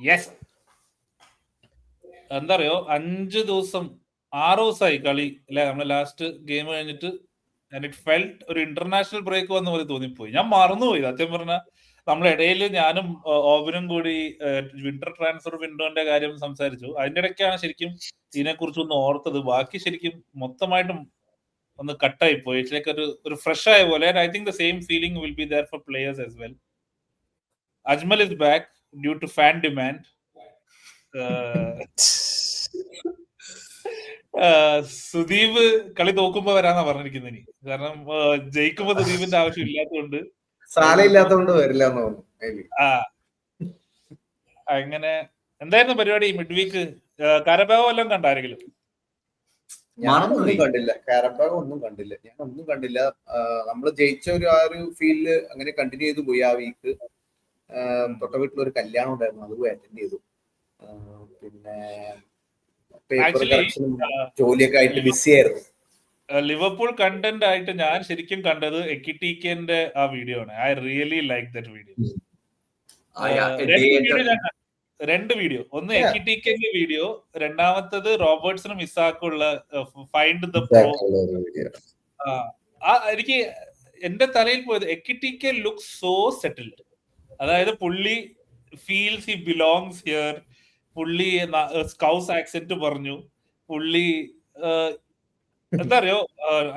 Yes, എന്താ അറിയോ, 6 ദിവസമായി കളി അല്ലെ, നമ്മളെ ലാസ്റ്റ് ഗെയിം കഴിഞ്ഞിട്ട്. ആൻഡ് ഇറ്റ് ഫെൽറ്റ് ഒരു ഇന്റർനാഷണൽ ബ്രേക്ക് വന്ന പോലെ തോന്നിപ്പോയി. ഞാൻ മറന്നുപോയി സത്യം പറഞ്ഞാൽ. നമ്മളെ ഇടയിൽ ഞാനും ഓബനും കൂടി വിന്റർ ട്രാൻസ്ഫർ വിൻഡോന്റെ കാര്യം സംസാരിച്ചു. അതിന്റെ ഇടയ്ക്കാണ് ശരിക്കും ഇതിനെക്കുറിച്ച് ഒന്ന് ഓർത്തത്. ബാക്കി ശരിക്കും മൊത്തമായിട്ടും ഒന്ന് കട്ടായി പോയി. ഇറ്റ്സ് ഒരു ഫ്രഷ് ആയ പോലെ. I think the same feeling will be there for players as well. Ajmal is back due to fan demand. Sudeep കളി തോക്കുമ്പോ വരാന്നാ പറഞ്ഞിരിക്കുന്നത് ഇനി. കാരണം ജയിക്കുമ്പോ സുദീപിന്റെ ആവശ്യം ഇല്ലാത്തതുകൊണ്ട്, സാല ഇല്ലാത്തതുകൊണ്ട് വരില്ല എന്ന് തോന്നുന്നു. അങ്ങനെ എന്തായിരുന്നു പരിപാടി മിഡ് വീക്ക്? കാരബാവോ എല്ലാം കണ്ടാരെങ്കിലും? ഞാനൊന്നും കണ്ടില്ല. കാരബാവോ ഒന്നും കണ്ടില്ല. ഞാനൊന്നും കണ്ടില്ല. നമ്മള് ജയിച്ച ആ ഒരു ഫീൽഡ് അങ്ങനെ കണ്ടിന്യൂ ചെയ്തു പോയി. ആ വീക്ക് തൊട്ട വീട്ടിലൊരു കല്യാണം ഉണ്ടായിരുന്നു, അത് പോയി അറ്റൻഡ് ചെയ്തു. പിന്നെ പേപ്പർ കറക്ഷനും ജോലിയൊക്കെ ആയിട്ട് ബിസി ആയിരുന്നു. ലിവർപൂൾ കണ്ടന്റ് ആയിട്ട് ഞാൻ ശരിക്കും കണ്ടത് എക്കിറ്റിക്കന്റെ ആ വീഡിയോ ആണ്. I really like that video. രണ്ട് വീഡിയോ, ഒന്ന് എക്കിറ്റിക്കന്റെ വീഡിയോ, രണ്ടാമത്തത് റോബർട്ട്സിനും ഇസാക്കുള്ള ഫൈൻഡ് ദ പ്രോ. എനിക്ക് എന്റെ തലയിൽ പോയത് എക്കിറ്റിക്ക ലുക്സ് സോ സെറ്റിൽഡ്. അതായത് പുള്ളി ഫീൽസ് ഹി ബിലോങ്സ് ഹിയർ. പുള്ളി സ്കൗസ് ആക്സെന്റ് പറഞ്ഞു. പുള്ളി എന്താ അറിയോ,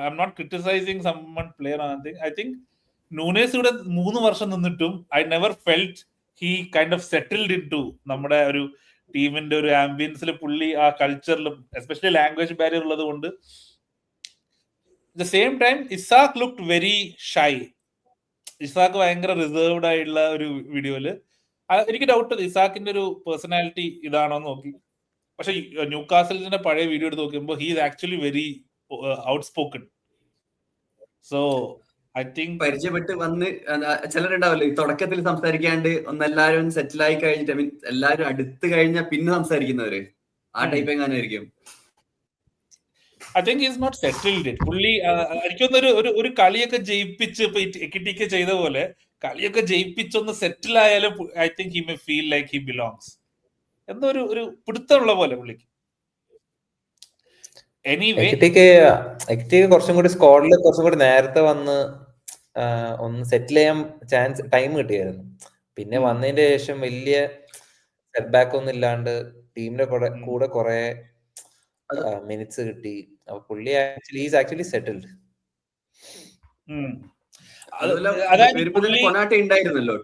I am not criticising someone player or something. I think Nunez ഇവിടെ 3 വർഷം നിന്നിട്ടും I never felt he kind of settled in to നമ്മുടെ ഒരു ടീമിന്റെ ഒരു ആംബിയൻസിൽ. പുള്ളി ആ കൾച്ചറിലും എസ്പെഷ്യലി ലാംഗ്വേജ് ബാരിയർ ഉള്ളത് കൊണ്ട്. The same time Isaac looked very shy. Isaac ഭയങ്കര റിസർവ്ഡ് ആയിട്ടുള്ള ഒരു വീഡിയോയില്. എനിക്ക് ഡൗട്ട് ഇസാക്കിന്റെ ഒരു പേഴ്സണാലിറ്റി ഇതാണോ എന്ന് നോക്കി. പക്ഷെ ന്യൂകാസലിന്റെ പഴയ വീഡിയോ എടുത്ത് നോക്കുമ്പോൾ he is actually very outspoken. So I think പരിചയപ്പെട്ട് വന്ന് ചിലരുണ്ടാവല്ലോ ഈ തുടക്കത്തിൽ സംസാരിക്കാണ്ട് ഒന്നെല്ലാരും സെറ്റിൽ ആയി കഴിഞ്ഞിട്ട്, ഐ മീൻ എല്ലാരും അടുത്ത് കഴിഞ്ഞാൽ പിന്നെ സംസാരിക്കുന്നവര്, ആ ടൈപ്പ് എങ്ങാനായിരിക്കും. I think is not settled. പുള്ളി എനിക്കൊന്നൊരു ഒരു കളിയൊക്കെ ജയിപ്പിച്ച് ഇപ്പൊ എക്കിറ്റിക്ക ചെയ്ത പോലെ കളിയൊക്കെ ജയിപ്പിച്ചൊന്ന് സെറ്റിൽ ആയാലും I think he may feel like he belongs. എന്തോ ഒരു പിടുത്തമുള്ള പോലെ പുള്ളിക്ക്. കുറച്ചും കൂടി സ്ക്വാഡിൽ കുറച്ചും കൂടി നേരത്തെ വന്ന് ഒന്ന് സെറ്റിൽ ചെയ്യാൻ ചാൻസ് ടൈം കിട്ടിയായിരുന്നു. പിന്നെ വന്നതിന്റെ ശേഷം വലിയ സെറ്റ് ബാക്ക് ഒന്നും ഇല്ലാണ്ട് ടീമിന്റെ കൂടെ കുറെ മിനിറ്റ്സ് കിട്ടി. അപ്പൊ പുള്ളി ആക്ച്വലി സെറ്റിൽഡ്. കൊനാട്ടെ ഉണ്ടായിരുന്നല്ലോ,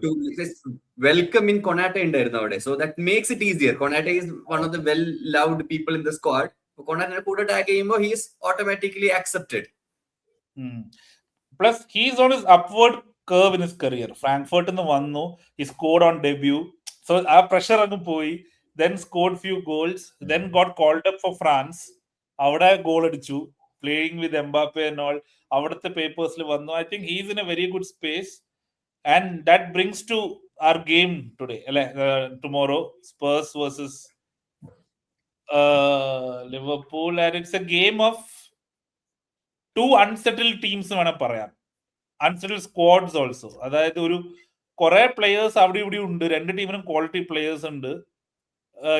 വെൽക്കം ഇൻ കൊനാട്ടെ ഉണ്ടായിരുന്നു അവിടെ. So that makes it easier. Konate is one of the well loved people in the squad. Konate കൂടെ ടാഗ് ചെയ്യുമ്പോൾ he is automatically accepted. Plus he is on his upward curve in his career. ഫ്രാങ്ക്ഫർട്ടിൽ നിന്ന് വന്നു, he scored on debut. So ആ pressure അങ്ങ് പോയി. then scored few goals, then got called up for France. അവിടെ goal അടിച്ചു, playing with Mbappe and all. അവിടുത്തെ പേപ്പേഴ്സിൽ വന്നു. I think he's in a very good space and that brings to our game today, അല്ലെ, tomorrow Spurs versus Liverpool, and it's a game of two unsettled teams വേണം പറയാം. unsettled squads also. അതായത് ഒരു കുറെ players അവിടെ ഇവിടെ ഉണ്ട്. രണ്ട് ടീമിനും ക്വാളിറ്റി പ്ലേയേഴ്സ് ഉണ്ട്.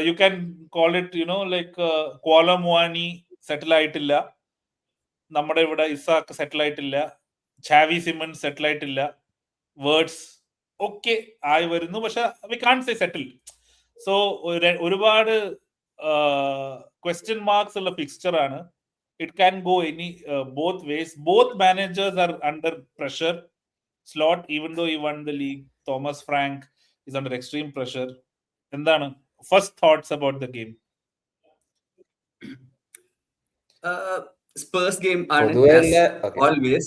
You can call it, like Kuala Muani സെറ്റിൽ ആയിട്ടില്ല, നമ്മുടെ ഇവിടെ ഇസാക്ക് സെറ്റിൽ ആയിട്ടില്ല, ചാവി സിമൺസ് സെറ്റിൽ ആയിട്ടില്ല, വേർഡ്സ് ഒക്കെ ആയി വരുന്നു. പക്ഷെ we can't say settled. So ഒരുപാട് ക്വസ്റ്റ്യൻ മാർക്സ് ഉള്ള ഫിക്സ്ചർ ആണ്. It can go any both ways. Both managers are under pressure. Slot, even though he won the league, Thomas Frank is under extreme pressure. എന്താണ് first thoughts about the game? Spurs game ആണ് always.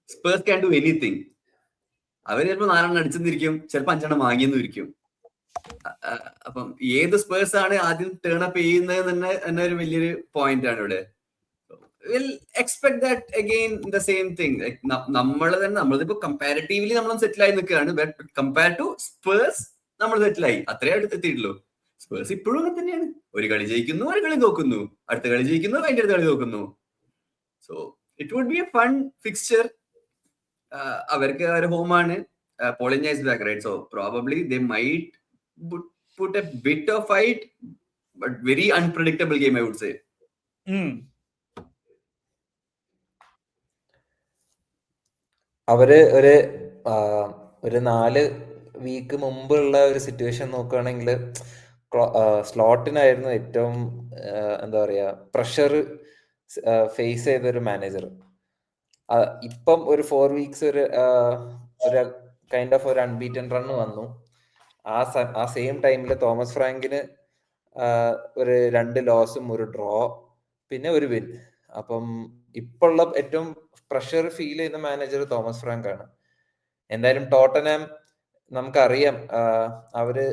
Spurs can do anything. അവര് ചിലപ്പോ 4 അടിച്ചെന്നിരിക്കും, ചിലപ്പോ 5 വാങ്ങിയെന്നിരിക്കും. അപ്പം ഏത് Spurs ആണ് ആദ്യം turn up ചെയ്യുന്നത് തന്നെ ഒരു വലിയൊരു പോയിന്റ് ആണ് ഇവിടെ. We'll expect that again the same thing. Like നമ്മളിപ്പോ കമ്പാരിറ്റീവ്ലി നമ്മളും സെറ്റിൽ ആയി നിൽക്കുകയാണ്. ബട്ട് കമ്പയർ ടു സ്പേഴ്സ് നമ്മൾ സെറ്റിലായി, അത്രേ അടുത്തെത്തിയിട്ടുള്ളൂ. സ്പേഴ്സ് ഇപ്പോഴും അങ്ങനെ തന്നെയാണ്. ഒരു കളി ജയിക്കുന്നു, ഒരു കളി നോക്കുന്നു, അടുത്ത കളി ജയിക്കുന്നു, അതിന്റെ അടുത്ത കളി നോക്കുന്നു. So it would be a fun fixture. അവർക്ക് ഒരു ഹോമാണ്. പോളിഞ്ഞ is back, right? So probably they might put a bit of fight, but very unpredictable game, I would say. അവര് ഒരു 4 വീക്ക് മുമ്പുള്ള ഒരു സിറ്റുവേഷൻ നോക്കുകയാണെങ്കിൽ സ്ലോട്ടിനായിരുന്നു ഏറ്റവും എന്താ പറയാ പ്രഷർ ഫേസ് ചെയ്ത ഒരു മാനേജർ. ഇപ്പം ഒരു 4 വീക്സ് ഒരു കൈൻഡ് ഓഫ് ഒരു അൺബീറ്റൻ റൺ വന്നു. ആ സെയിം ടൈമിൽ തോമസ് ഫ്രാങ്കിന് ഒരു 2 ലോസും ഒരു ഡ്രോ പിന്നെ ഒരു വിൻ. അപ്പം ഇപ്പോഴുള്ള ഏറ്റവും പ്രഷർ ഫീൽ ചെയ്യുന്ന മാനേജർ തോമസ് ഫ്രാങ്ക് ആണ്. എന്തായാലും ടോട്ടനാം നമുക്കറിയാം, അവര്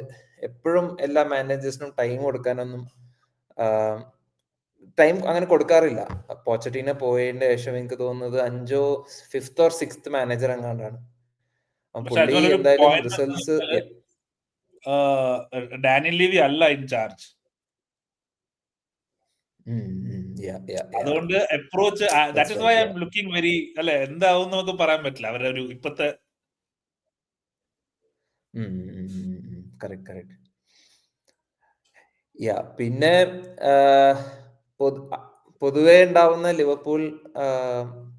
എപ്പോഴും എല്ലാ മാനേജേഴ്സിനും ടൈം കൊടുക്കാനൊന്നും ടൈം അങ്ങനെ കൊടുക്കാറില്ല. പോച്ചറ്റീനോ പോയതിന്റെ ശേഷം എനിക്ക് തോന്നുന്നത് 5th or 6th മാനേജർ എങ്ങാണ്ടാണ്. പുള്ളി എന്തായാലും റിസൾട്ട്സ് ഡാനിയൽ ലിവി അല്ല ഇൻ ചാർജ്. അതുകൊണ്ട് approach that is why I am looking very അല്ലെ എന്താവും നമുക്ക് പറയാൻ പറ്റില്ല അവരുടെ ഒരു ഇപ്പത്തെ. കറക്റ്റ്. പിന്നെ പൊതുവെ ഉണ്ടാവുന്ന ലിവർപൂൾ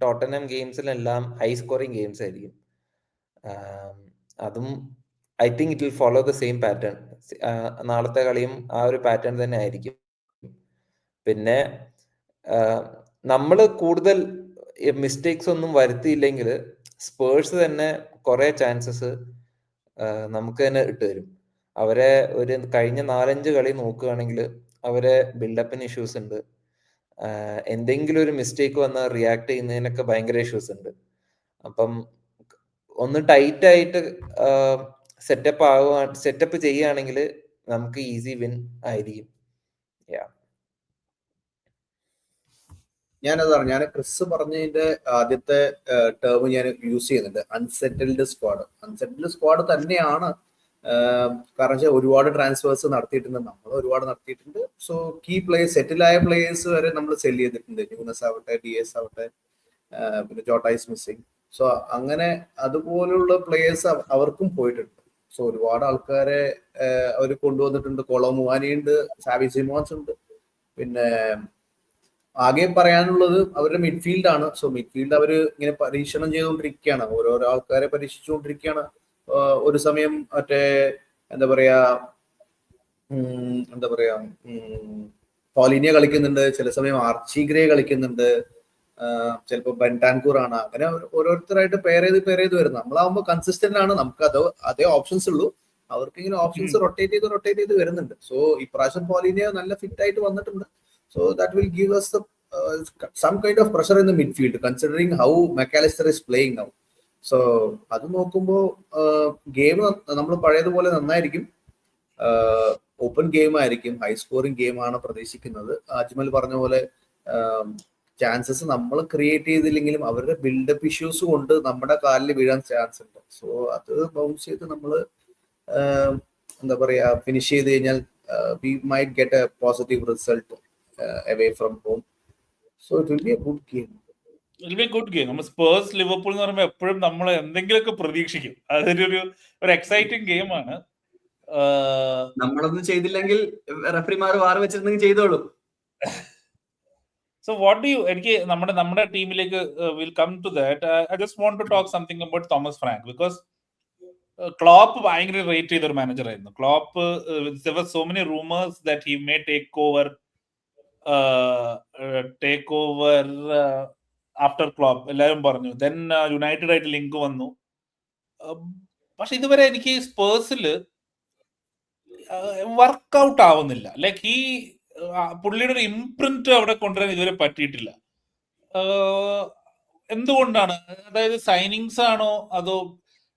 ടോട്ടനം ഗെയിംസിലെല്ലാം ഹൈ സ്കോറിംഗ് ഗെയിംസ് ആയിരിക്കും. അതും I think it will follow the same pattern. നാളത്തെ കളിയും ആ ഒരു പാറ്റേൺ തന്നെ ആയിരിക്കും. പിന്നെ നമ്മൾ കൂടുതൽ മിസ്റ്റേക്സ് ഒന്നും വരുത്തിയില്ലെങ്കിൽ സ്പേഴ്സ് തന്നെ കുറെ ചാൻസസ് നമുക്ക് തന്നെ ഇട്ട് തരും. അവരെ ഒരു കഴിഞ്ഞ 4-5 കളി നോക്കുകയാണെങ്കിൽ അവരെ ബിൽഡപ്പിന് ഇഷ്യൂസ് ഉണ്ട്. എന്തെങ്കിലും ഒരു മിസ്റ്റേക്ക് വന്നാൽ റിയാക്ട് ചെയ്യുന്നതിനൊക്കെ ഭയങ്കര ഇഷ്യൂസ് ഉണ്ട്. അപ്പം ഒന്ന് ടൈറ്റ് ആയിട്ട് സെറ്റപ്പ് ചെയ്യുകയാണെങ്കിൽ നമുക്ക് ഈസി വിൻ ആയിരിക്കും. ഞാൻ ക്രിസ് പറഞ്ഞതിന്റെ ആദ്യത്തെ ടേം ഞാൻ യൂസ് ചെയ്യുന്നുണ്ട്, അൺസെറ്റിൽഡ് സ്ക്വാഡ്. അൺസെറ്റിൽഡ് സ്ക്വാഡ് തന്നെയാണ്. കാരണം വെച്ചാൽ ഒരുപാട് ട്രാൻസ്ഫേഴ്സ് നടത്തിയിട്ടുണ്ട്, നമ്മൾ ഒരുപാട് നടത്തിയിട്ടുണ്ട്. സോ കീ പ്ലേയേഴ്സ്, സെറ്റിലായ പ്ലേയേഴ്സ് വരെ നമ്മൾ സെല് ചെയ്തിട്ടുണ്ട്. ന്യൂനസ് ആവട്ടെ, DS ആവട്ടെ, പിന്നെ ജോട്ട ഈസ് മിസ്സിങ്. സോ അങ്ങനെ അതുപോലുള്ള പ്ലേയേഴ്സ് അവർക്കും പോയിട്ടുണ്ട്. സോ ഒരുപാട് ആൾക്കാരെ അവർ കൊണ്ടുവന്നിട്ടുണ്ട്. കൊളോ മുവാനി ഉണ്ട്, സാവി സിമോൺസ് ഉണ്ട്. പിന്നെ ആകെ പറയാനുള്ളത് അവരുടെ മിഡ്ഫീൽഡ് ആണ്. സോ മിഡ്ഫീൽഡ് അവർ ഇങ്ങനെ പരീക്ഷണം ചെയ്തുകൊണ്ടിരിക്കുകയാണ്, ഓരോരോ ആൾക്കാരെ പരീക്ഷിച്ചുകൊണ്ടിരിക്കുകയാണ്. ഒരു സമയം മറ്റേ എന്താ പറയാ പോളിനിയ കളിക്കുന്നുണ്ട്, ചില സമയം ആർച്ചി ഗ്രേ കളിക്കുന്നുണ്ട്, ചിലപ്പോൾ ബെൻടാൻകൂർ ആണ്. അങ്ങനെ ഓരോരുത്തരായിട്ട് പെയർ ചെയ്ത് വരുന്നത്. നമ്മളാവുമ്പോൾ കൺസിസ്റ്റന്റ് ആണ്, നമുക്ക് അതേ ഓപ്ഷൻസ് ഉള്ളൂ. അവർക്ക് ഇങ്ങനെ ഓപ്ഷൻസ് റൊട്ടേറ്റ് ചെയ്ത് വരുന്നുണ്ട്. സോ ഇപ്രാവശ്യം പോളിനിയ നല്ല ഫിറ്റ് ആയിട്ട് വന്നിട്ടുണ്ട്. So that will give us some kind of pressure in the midfield, considering how McAllister is playing now. So അത് നോക്കുമ്പോൾ ഗെയിം നമ്മൾ പഴയതുപോലെ നന്നായിരിക്കും, ഓപ്പൺ ഗെയിം ആയിരിക്കും, ഹൈ സ്കോറിംഗ് ഗെയിം ആണ് പ്രതീക്ഷിക്കുന്നത്. അജ്മൽ പറഞ്ഞ പോലെ ചാൻസസ് നമ്മൾ ക്രിയേറ്റ് ചെയ്തില്ലെങ്കിലും അവരുടെ ബിൽഡപ്പ് ഇഷ്യൂസ് കൊണ്ട് നമ്മുടെ കാലിൽ വീഴാൻ ചാൻസ് ഉണ്ട്. സോ അത് ബൗൺസ് ചെയ്ത് നമ്മൾ എന്താ പറയാ ഫിനിഷ് ചെയ്ത് കഴിഞ്ഞാൽ we might get a positive result away from home. So it will be a good game. It will be a good game. നമ്മൾ സ്പേഴ്സ് ലിവർപൂൾ എന്ന് പറയുമ്പോൾ എപ്പോഴും നമ്മൾ എന്തെങ്കിലുമൊക്കെ പ്രതീക്ഷിക്കും. അതൊരു എക്സൈറ്റിംഗ് ഗെയിമാണ്. നമ്മളൊന്നും ചെയ്തില്ലെങ്കിൽ റഫറിമാർ വാർ വെച്ചിരുന്നെങ്കിൽ ചെയ്തോളൂ. So what do you, എനിക്ക് നമ്മുടെ ടീമിലേക്ക് will come to that. I just want to talk something about Thomas Frank because Klopp ഭയങ്കര റേറ്റ് ചെയ്ത ഒരു മാനേജർ ആയിരുന്നു. Klopp there were so many rumors that he may take over after Klopp, എല്ലാവരും പറഞ്ഞു. Then United ആയിട്ട് link വന്നു. പക്ഷെ ഇതുവരെ എനിക്ക് സ്പേഴ്സിൽ വർക്ക്ഔട്ട് ആവുന്നില്ല. ലൈക്ക് പുള്ളിയുടെ ഒരു ഇംപ്രിന്റ് അവിടെ കൊണ്ടുവരാൻ ഇതുവരെ പറ്റിയിട്ടില്ല. എന്തുകൊണ്ടാണ്? അതായത് സൈനിങ്സ് ആണോ അതോ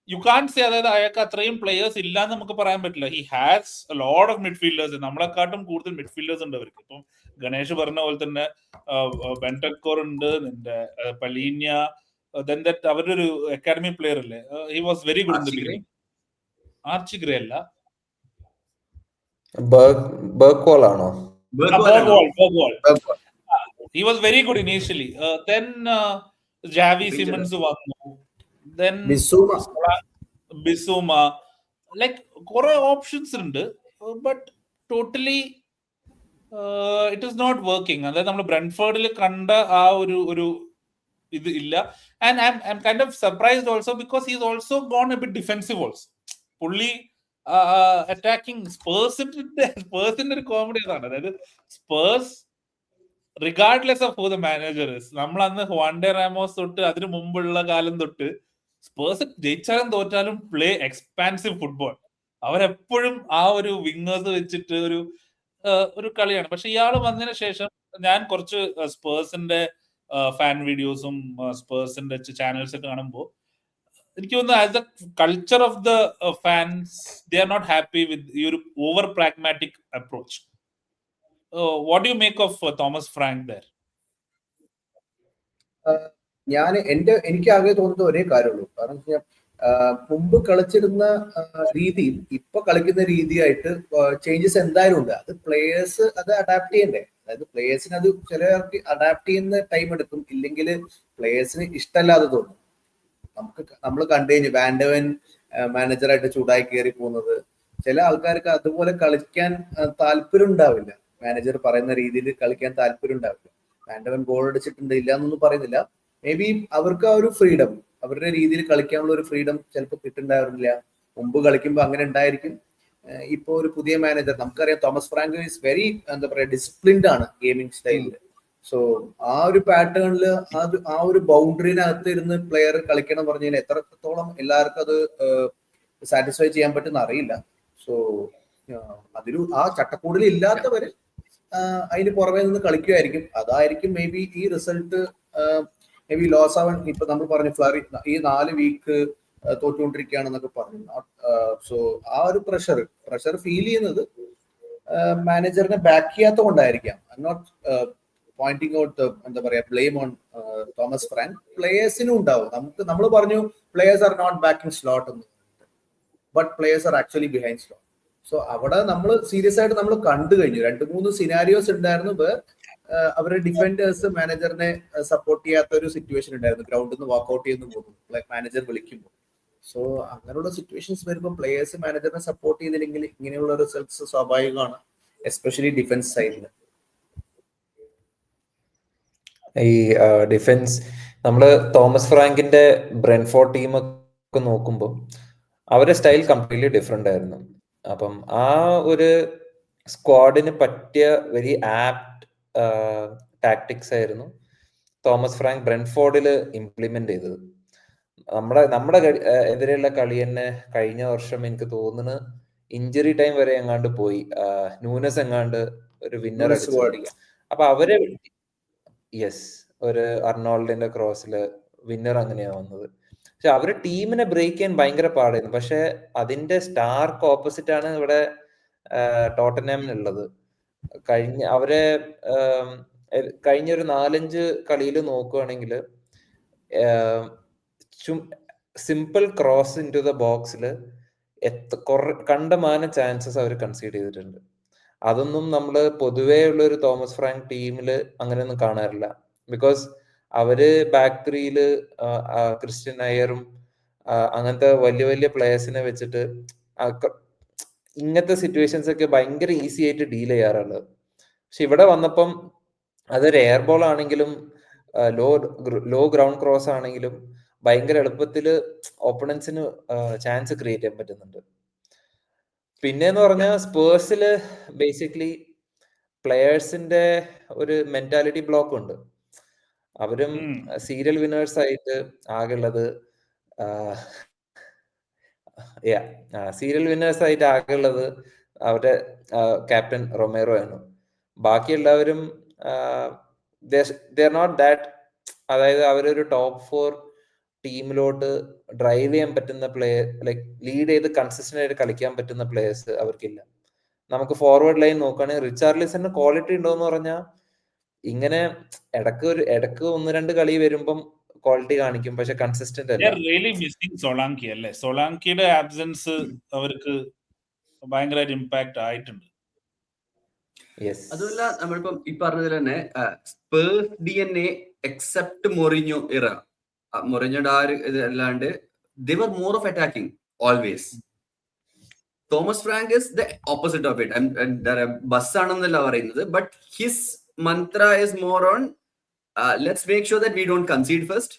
യു കാൻ സേ, അതായത് അയാൾക്ക് അത്രയും പ്ലേയേഴ്സ് ഇല്ല എന്ന് നമുക്ക് പറയാൻ പറ്റില്ല. He has a lot of midfielders. നമ്മളെക്കാട്ടും കൂടുതൽ മിഡ്ഫീൽഡേഴ്സ് ഉണ്ട് അവർക്ക്. ഇപ്പം ഗണേഷ് പറഞ്ഞ പോലെ തന്നെ ബെൻടൻകോർ ഉണ്ട്, നിന്റെ പലീന്യ, then that അവരുടെ ഒരു അക്കാഡമി പ്ലെയർ അല്ലേ, he was very good in the beginning. Archie grey അല്ല, ബർക്വാൾ ആണോ? ബർക്വാൾ. He was very good initially. Then Javi Simmons വന്നു. Then Bissouma. Like കുറെ ഓപ്ഷൻസ് ഉണ്ട്, but totally it is not working. അതായത് നമ്മൾ ബ്രെൻഫോർഡിൽ കണ്ട ആ ഒരു ഇത് ഇല്ല. And I'm kind of surprised also because he is also gone a bit defensive also. പുള്ളി അറ്റാക്കിംഗ് സ്പേഴ്സിന്റെ ഒരു കോമഡി അതാണ്. അതായത് Spurs regardless of who the manager is, നമ്മൾ അന്ന് വാൻഡെ റാമോസ് തൊട്ട് അതിന് മുമ്പുള്ള കാലം തൊട്ട് സ്പേഴ്സ് ജയിച്ചാലും തോറ്റാലും പ്ലേ എക്സ്പാൻസീവ് ഫുട്ബോൾ. അവരെപ്പോഴും ആ ഒരു വിങ്ങേഴ്സ് വെച്ചിട്ട് ഒരു കളിയാണ്. പക്ഷെ ഇയാൾ വന്നതിന് ശേഷം ഞാൻ കുറച്ച് സ്പേഴ്സിന്റെ ഫാൻ വീഡിയോസും സ്പേഴ്സിന്റെ ചാനൽസ് ഒക്കെ കാണുമ്പോൾ എനിക്ക് തോന്നുന്നു as a culture of the fans they are not happy with ഈ ഒരു over pragmatic approach. What do you make of Thomas Frank there? എനിക്ക് ആകെ തോന്നുന്നത് ഒരേ കാര്യമുള്ളൂ. കാരണം മുമ്പ് കളിച്ചിരുന്ന രീതിയും ഇപ്പൊ കളിക്കുന്ന രീതിയായിട്ട് ചേഞ്ചസ് എന്തായാലും ഉണ്ട്. അത് പ്ലേയേഴ്സ് അത് അഡാപ്റ്റ് ചെയ്യണ്ടേ. അതായത് പ്ലേയേഴ്സിന് അത് ചിലർക്ക് അഡാപ്റ്റ് ചെയ്യുന്ന ടൈം എടുക്കും, ഇല്ലെങ്കിൽ പ്ലേയേഴ്സിന് ഇഷ്ടമല്ലാതെ തോന്നും. നമ്മൾ കണ്ടു കഴിഞ്ഞു വാൻഡവൻ മാനേജറായിട്ട് ചൂടായി കയറി പോകുന്നത്. ചില ആൾക്കാർക്ക് അതുപോലെ കളിക്കാൻ താല്പര്യം ഉണ്ടാവില്ല, മാനേജർ പറയുന്ന രീതിയിൽ കളിക്കാൻ താല്പര്യം ഉണ്ടാവില്ല. വാൻഡവൻ ഗോൾ അടിച്ചിട്ടുണ്ട് ഇല്ല എന്നൊന്നും പറയുന്നില്ല. മേ ബി അവർക്ക് ആ ഒരു ഫ്രീഡം, അവരുടെ രീതിയിൽ കളിക്കാനുള്ള ഒരു ഫ്രീഡം ചിലപ്പോൾ കിട്ടുന്നുണ്ടാവില്ല. മുമ്പ് കളിക്കുമ്പോൾ അങ്ങനെ ഉണ്ടായിരിക്കും. ഇപ്പൊ ഒരു പുതിയ മാനേജർ നമുക്കറിയാം, തോമസ് ഫ്രാങ്ക് ഈസ് വെരി എന്താ പറയാ ഡിസിപ്ലിൻഡ് ആണ് ഗെയിമിംഗ് സ്റ്റൈലിൽ. സോ ആ ഒരു പാറ്റേണിൽ ആ ഒരു ബൗണ്ടറിനകത്ത് ഇരുന്ന് പ്ലെയർ കളിക്കണം പറഞ്ഞു കഴിഞ്ഞാൽ എത്രത്തോളം എല്ലാവർക്കും അത് സാറ്റിസ്ഫൈ ചെയ്യാൻ പറ്റുന്ന അറിയില്ല. സോ ആ ചട്ടക്കൂടിൽ ഇല്ലാത്തവര് അതിന് പുറമെ നിന്ന് കളിക്കുമായിരിക്കും. അതായിരിക്കും മേ ബി ഈ റിസൾട്ട് മേ ബി ലോസ് ആവാൻ. ഇപ്പൊ നമ്മൾ പറഞ്ഞു ഫ്ലറി ഈ 4 വീക്ക് തോറ്റുകൊണ്ടിരിക്കുകയാണെന്നൊക്കെ പറഞ്ഞു. സോ ആ ഒരു പ്രഷർ ഫീൽ ചെയ്യുന്നത് മാനേജറിനെ ബാക്ക് ചെയ്യാത്ത കൊണ്ടായിരിക്കാം. ഐ നോട്ട് പോയിന്റിങ് ഔട്ട് എന്താ പറയാ ബ്ലെയിം ഓൺ തോമസ് ഫ്രാങ്ക്. പ്ലേയേഴ്സിനും ഉണ്ടാവും. നമ്മൾ പറഞ്ഞു players are not backing Slot എന്ന്, but players are actually behind Slot. So അവിടെ നമ്മൾ സീരിയസ് ആയിട്ട് നമ്മൾ കണ്ടു കഴിഞ്ഞു. 2-3 സിനാരിയോസ് ഉണ്ടായിരുന്നു അവരുടെ ഡിഫൻഡേഴ്സ് മാനേജറിനെ സപ്പോർട്ട് ചെയ്യാത്ത ഒരു സിറ്റുവേഷൻ ഉണ്ടായിരുന്നു. ഗ്രൗണ്ടിൽ നിന്ന് വാക്കൗട്ട് ചെയ്യുന്നു പോകുന്നു മാനേജർ വിളിക്കുമ്പോൾ. സോ അങ്ങനെയുള്ള സിറ്റുവേഷൻസ് വരുമ്പോൾ പ്ലേയേഴ്സ് മാനേജറിനെ സപ്പോർട്ട് ചെയ്തില്ലെങ്കിൽ ഇങ്ങനെയുള്ള റിസൾട്ട്സ് സ്വാഭാവികമാണ്, എസ്പെഷ്യലി ഡിഫൻസ് സൈഡിൽ. ഈ ഡിഫൻസ് നമ്മള് തോമസ് ഫ്രാങ്കിന്റെ ബ്രെൻഫോർഡ് ടീമൊക്കെ നോക്കുമ്പോൾ അവരുടെ സ്റ്റൈൽ കംപ്ലീറ്റ്ലി ഡിഫറെന്റ് ആയിരുന്നു. അപ്പം ആ ഒരു സ്ക്വാഡിന് പറ്റിയ വെരി ആപ്റ്റ് ടാക്ടിക്സ് ആയിരുന്നു തോമസ് ഫ്രാങ്ക് ബ്രെൻഫോർഡിൽ ഇംപ്ലിമെന്റ് ചെയ്തത്. നമ്മുടെ എതിരെയുള്ള കളി തന്നെ കഴിഞ്ഞ വർഷം എനിക്ക് തോന്നുന്നു ഇഞ്ചുറി ടൈം വരെ എങ്ങാണ്ട് പോയി. ന്യൂനസ് എങ്ങാണ്ട് ഒരു വിന്നർ അടിച്ചു. അപ്പൊ അവരെ ഒരു അർണോൾഡിന്റെ ക്രോസില് വിന്നർ അങ്ങനെയാ വന്നത്. പക്ഷെ അവര് ടീമിനെ ബ്രേക്ക് ചെയ്യാൻ ഭയങ്കര പാടായിരുന്നു. പക്ഷെ അതിന്റെ സ്റ്റാർക്ക് ഓപ്പോസിറ്റ് ആണ് ഇവിടെ ടോട്ടൻഹാമിനുള്ളത്. കഴിഞ്ഞൊരു 4-5 കളിയിൽ നോക്കുകയാണെങ്കിൽ simple cross in to the ബോക്സിൽ കണ്ടമാന ചാൻസസ് അവർ കൺസീഡ് ചെയ്തിട്ടുണ്ട്. അതൊന്നും നമ്മൾ പൊതുവേ ഉള്ള ഒരു തോമസ് ഫ്രാങ്ക് ടീമിൽ അങ്ങനെയൊന്നും കാണാറില്ല. ബിക്കോസ് അവര് ബാക്ക് ത്രീയില് ക്രിസ്ത്യൻ അയ്യറും അങ്ങനത്തെ വലിയ വലിയ പ്ലേയേഴ്സിനെ വെച്ചിട്ട് ഇങ്ങനത്തെ സിറ്റുവേഷൻസ് ഒക്കെ ഭയങ്കര ഈസി ആയിട്ട് ഡീൽ ചെയ്യാറുള്ളത്. പക്ഷെ ഇവിടെ വന്നപ്പം അതൊരു എയർ ബോൾ ആണെങ്കിലും ലോ ഗ്രൗണ്ട് ക്രോസ് ആണെങ്കിലും ഭയങ്കര എളുപ്പത്തിൽ ഓപ്പണൻസിന് ചാൻസ് ക്രിയേറ്റ് ചെയ്യാൻ പറ്റുന്നുണ്ട്. പിന്നെന്ന് പറഞ്ഞാൽ സ്പേഴ്സില് ബേസിക്കലി പ്ലെയേഴ്സിന്റെ ഒരു മെന്റാലിറ്റി ബ്ലോക്ക് ഉണ്ട്. അവരും സീരിയൽ വിന്നേഴ്സ് ആയിട്ട് ആകെയുള്ളത് അവരുടെ ക്യാപ്റ്റൻ റൊമേറോ ആണ്. ബാക്കി എല്ലാവരും നോട്ട് ദാറ്റ്, അതായത് അവരൊരു ടോപ്പ് 4 ടീമിലോട്ട് ഡ്രൈവ് ചെയ്യാൻ പറ്റുന്ന പ്ലെയർ, ലൈക്ക് ലീഡ് ചെയ്ത് കൺസിസ്റ്റന്റ് ആയിട്ട് കളിക്കാൻ പറ്റുന്ന പ്ലേയേഴ്സ് അവർക്കില്ല. നമുക്ക് ഫോർവേഡ് ലൈൻ നോക്കുകയാണെങ്കിൽ റിച്ചാർലിസന് ക്വാളിറ്റി ഉണ്ടോ എന്ന് പറഞ്ഞാൽ ഇങ്ങനെ ഇടക്ക് 1-2 കളി വരുമ്പം ക്വാളിറ്റി കാണിക്കും, പക്ഷെ കൺസിസ്റ്റന്റ് അല്ല. സോളാങ്കിയുടെ ആബ്സെൻസ് അവർക്ക് ഭയങ്കരമായിട്ട് ഇമ്പാക്ട് ആയിട്ടുണ്ട്. അതുമല്ല നമ്മളിപ്പം ഈ പറഞ്ഞതിൽ തന്നെ സ്പേഴ്സ് DNA എക്സെപ്റ്റ് മൊറിഞ്ഞോ ഇറ, മൊറിഞ്ഞോയുടെ ആ ഒരു ഇത് അല്ലാണ്ട് they were more of attacking always. Thomas Frank is the opposite of it. Bus ആണെന്നല്ല പറയുന്നത്, but his mantra is more on let's make sure that we don't concede first,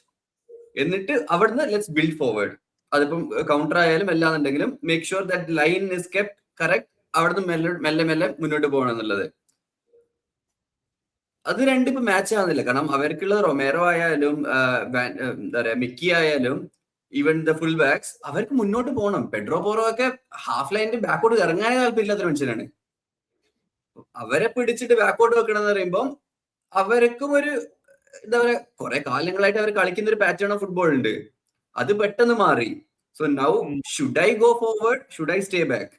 എന്നിട്ട് അവിടുന്ന് ലെറ്റ്സ് ബിൽഡ് ഫോർവേഡ്. അതിപ്പം കൗണ്ടർ ആയാലും എല്ലാന്നുണ്ടെങ്കിലും make sure that line is kept correct, അവിടുന്ന് മെല്ലെ മെല്ലെ മുന്നോട്ട് പോകണം എന്നുള്ളത്. അത് രണ്ടും ഇപ്പൊ മാച്ച് ആവുന്നില്ല. കാരണം അവർക്കുള്ള റൊമേറോ ആയാലും എന്താ പറയാ മിക്കി ആയാലും ഈവൻ ദ ഫുൾ ബാക്സ്, അവർക്ക് മുന്നോട്ട് പോകണം. പെഡ്രോ പോറോ ഒക്കെ ഹാഫ് ലൈനിന്റെ ബാക്കോട്ട് ഇറങ്ങാനേ താല്പര്യമില്ലാത്ത മനുഷ്യനാണ്. അവരെ പിടിച്ചിട്ട് ബാക്കോട്ട് വെക്കണം എന്ന് പറയുമ്പോൾ അവർക്കും ഒരു എന്താ പറയാ കുറെ കാലങ്ങളായിട്ട് അവർ കളിക്കുന്ന ഒരു പാറ്റേൺ ഓഫ് ഫുട്ബോൾ ഉണ്ട്. അത് പെട്ടെന്ന് മാറി. So now should I go forward, should I stay back?